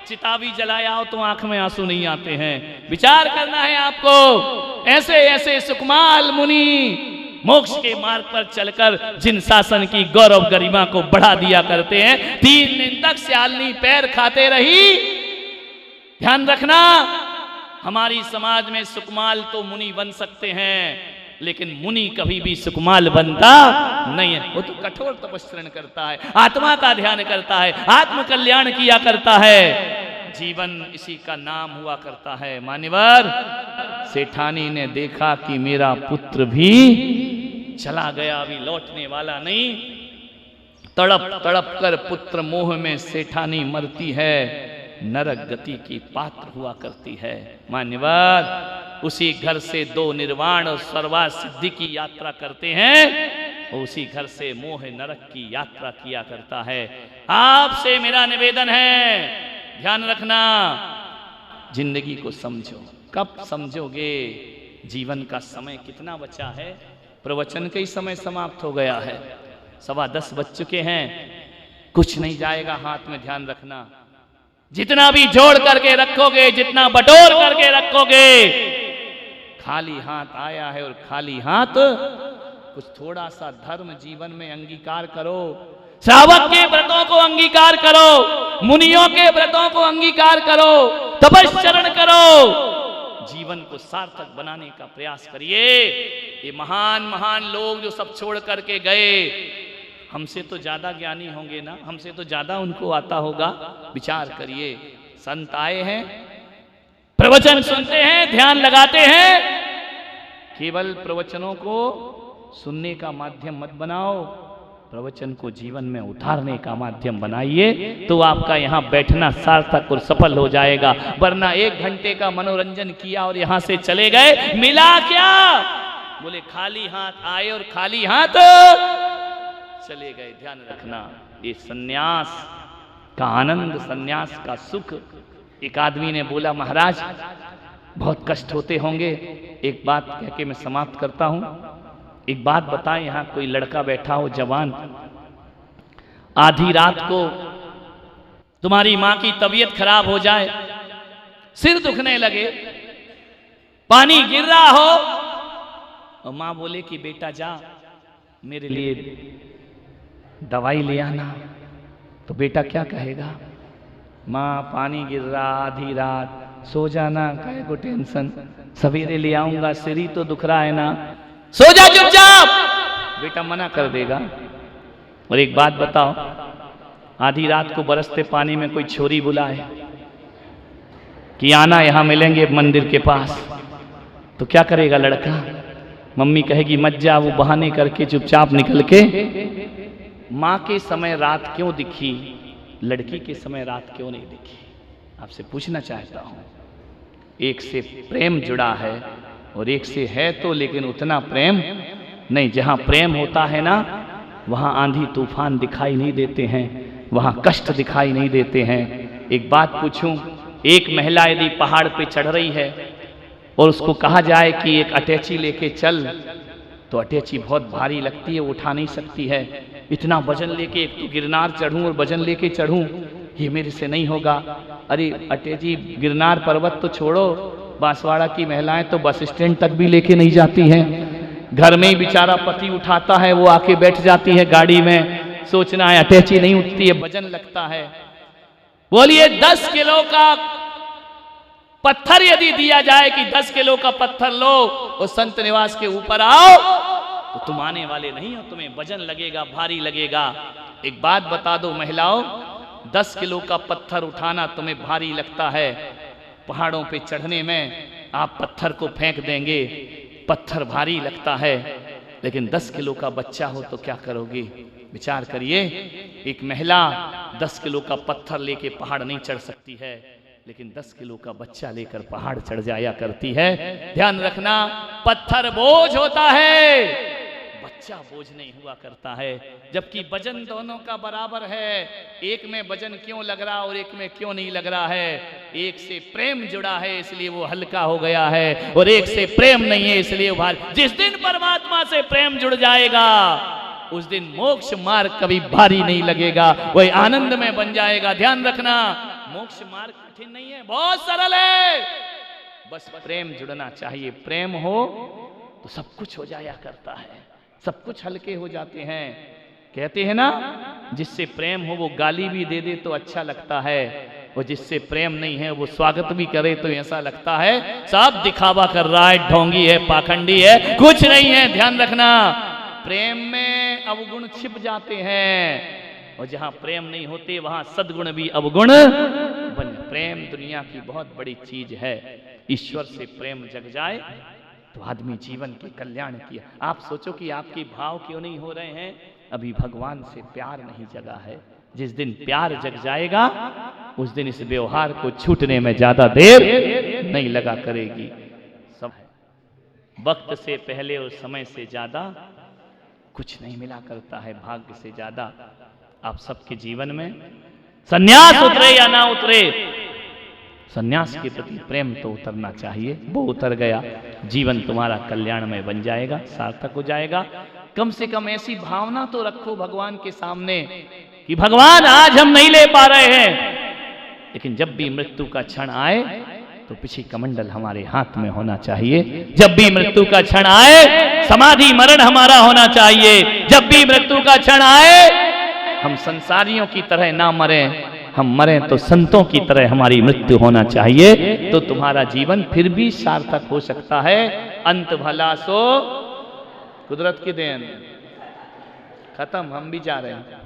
चिता भी जलाया हो तो आंख में आंसू नहीं आते हैं। विचार करना है आपको। ऐसे ऐसे सुकमाल मुनि मोक्ष के मार्ग पर चलकर जिन शासन की गौरव गरिमा को बढ़ा दिया करते हैं। 3 दिन तक श्यालिनी पैर खाते रही। ध्यान रखना, हमारी समाज में सुकमाल तो मुनि बन सकते हैं, लेकिन मुनि कभी भी सुकमाल बनता नहीं है। वो तो कठोर तपस्चरण करता है, आत्मा का ध्यान करता है, आत्म कल्याण किया करता है। जीवन इसी का नाम हुआ करता है। मान्यवर, सेठानी ने देखा कि मेरा पुत्र भी चला गया, अभी लौटने वाला नहीं। तड़प तड़प कर पुत्र मोह में सेठानी मरती है, नरक गति की पात्र हुआ करती है। मान्यवर, उसी घर से 2 निर्वाण और सर्वा सिद्धि की यात्रा करते हैं, और उसी घर से मोह नरक की यात्रा किया करता है। आपसे मेरा निवेदन है, ध्यान रखना, जिंदगी को समझो। कब समझोगे? जीवन का समय कितना बचा है? प्रवचन का ही समय समाप्त हो गया है, 10:15 बज चुके हैं। कुछ नहीं जाएगा हाथ में, ध्यान रखना। जितना भी जोड़ करके रखोगे, जितना बटोर करके रखोगे, खाली हाथ आया है, और खाली हाथ कुछ थोड़ा सा धर्म जीवन में अंगीकार करो। श्रावक के व्रतों को अंगीकार करो, मुनियों के व्रतों को अंगीकार करो, तपस्चरण करो, जीवन को सार्थक बनाने का प्रयास करिए। ये महान महान लोग जो सब छोड़ करके गए, हमसे तो ज्यादा ज्ञानी होंगे ना, हमसे तो ज्यादा उनको आता होगा। विचार करिए, संत आए हैं, प्रवचन सुनते हैं, ध्यान लगाते हैं। केवल प्रवचनों को सुनने का माध्यम मत बनाओ, प्रवचन को जीवन में उतारने का माध्यम बनाइए, तो आपका यहाँ बैठना सार्थक और सफल हो जाएगा। वरना 1 घंटे का मनोरंजन किया और यहाँ से चले गए, मिला क्या? बोले खाली हाथ आए और खाली हाथ चले गए। ध्यान रखना, ये सन्यास का आनंद, सन्यास का सुख। एक आदमी ने बोला, महाराज बहुत कष्ट होते होंगे। एक बात कह के मैं समाप्त करता हूं। एक बात बताएं, यहाँ कोई लड़का बैठा हो जवान, आधी रात को तुम्हारी माँ की तबीयत खराब हो जाए, सिर दुखने लगे, पानी गिर रहा हो, और माँ बोले कि बेटा जा मेरे लिए दवाई ले आना, तो बेटा क्या कहेगा? माँ पानी गिर रहा, आधी रात, सो जाना, काहे को टेंशन, सवेरे ले आऊंगा, सिर ही तो दुख रहा है ना, सो जा चुपचाप। बेटा मना कर देगा। और एक बात बताओ, आधी रात को बरसते पानी में कोई छोरी बुलाए कि आना, यहां मिलेंगे मंदिर के पास, तो क्या करेगा लड़का? मम्मी कहेगी मत जा, वो बहाने करके चुपचाप निकल के। माँ के समय रात क्यों दिखी, लड़की के समय रात क्यों नहीं दिखी? आपसे पूछना चाहता हूं, एक से प्रेम जुड़ा है और एक से है तो, लेकिन उतना प्रेम नहीं। जहां प्रेम होता है ना, वहां आंधी तूफान दिखाई नहीं देते हैं, वहां कष्ट दिखाई नहीं देते हैं। एक बात पूछूं, एक महिला यदि पहाड़ पे चढ़ रही है और उसको कहा जाए कि एक अटैची लेके चल, तो अटैची बहुत भारी लगती है, उठा नहीं सकती है। इतना वजन लेके, एक तो गिरनार चढ़ूं और वजन लेके चढ़ूं, ये मेरे से नहीं होगा। अरे अटैची गिरनार पर्वत तो छोड़ो, बांसवाड़ा की महिलाएं तो बस स्टैंड तक भी लेके नहीं जाती हैं। घर में ही बेचारा पति उठाता है, वो आके बैठ जाती है गाड़ी में, सोचना है अटैची नहीं उठती है, वजन लगता है। बोलिए 10 किलो का पत्थर यदि दिया जाए कि 10 किलो का पत्थर लो और संत निवास के ऊपर आओ, तो तुम आने वाले नहीं हो, तुम्हें वजन लगेगा, भारी लगेगा। एक बात बता दो महिलाओं, 10 किलो का पत्थर उठाना तुम्हें भारी लगता है, पहाड़ों पे चढ़ने में आप पत्थर को फेंक देंगे, पत्थर भारी लगता है, लेकिन 10 किलो का बच्चा हो तो क्या करोगे? विचार करिए। एक महिला 10 किलो का पत्थर लेके पहाड़ नहीं चढ़ सकती है, लेकिन 10 किलो का बच्चा लेकर पहाड़ चढ़ जाया करती है। ध्यान रखना, पत्थर बोझ होता है, बच्चा बोझ नहीं हुआ करता है। जबकि वजन दोनों का बराबर है, एक में वजन क्यों लग रहा और एक में क्यों नहीं लग रहा है? एक से प्रेम जुड़ा है इसलिए वो हल्का हो गया है, और एक से प्रेम नहीं है इसलिए वो भारी। जिस दिन परमात्मा से प्रेम जुड़ जाएगा, उस दिन मोक्ष मार्ग कभी भारी नहीं लगेगा, वही आनंद में बन जाएगा। ध्यान रखना, मोक्ष मार्ग कठिन नहीं है, बहुत सरल है, बस प्रेम जुड़ना चाहिए। प्रेम हो तो सब कुछ हो जाया करता है, सब कुछ हल्के हो जाते हैं। कहते हैं ना, जिससे प्रेम हो वो गाली भी दे दे तो अच्छा लगता है, और जिससे प्रेम नहीं है वो स्वागत भी करे तो ऐसा लगता है सब दिखावा कर रहा है, ढोंगी है, पाखंडी है, कुछ नहीं है। ध्यान रखना, प्रेम में अवगुण छिप जाते हैं, और जहां प्रेम नहीं होते वहां सद्गुण भी अवगुण बन। प्रेम दुनिया की बहुत बड़ी चीज है। ईश्वर से प्रेम जग जाए तो आदमी जीवन के कल्याण किया। आप सोचो कि आपके भाव क्यों नहीं हो रहे हैं? अभी भगवान से प्यार नहीं जगा है। जिस दिन प्यार जग जाएगा, उस दिन इस व्यवहार को छूटने में ज्यादा देर नहीं लगा करेगी। सब वक्त से पहले और समय से ज्यादा कुछ नहीं मिला करता है, भाग्य से ज्यादा। आप सबके जीवन में सन्यास उतरे या ना उतरे, सन्यास के प्रति प्रेम तो उतरना चाहिए। वो उतर गया, जीवन तुम्हारा कल्याण में बन जाएगा, सार्थक हो जाएगा। कम से कम ऐसी भावना तो रखो भगवान के सामने कि भगवान आज हम नहीं ले पा रहे हैं, लेकिन जब भी मृत्यु का क्षण आए तो पीछे कमंडल हमारे हाथ में होना चाहिए। जब भी मृत्यु का क्षण आए समाधि मरण हमारा होना चाहिए। जब भी मृत्यु का क्षण आए हम संसारियों की तरह ना मरें, हम मरें तो संतों की तरह हमारी मृत्यु होना चाहिए। तो तुम्हारा जीवन फिर भी सार्थक हो सकता है। अंत भला सो कुदरत की देन। खत्म, हम भी जा रहे हैं।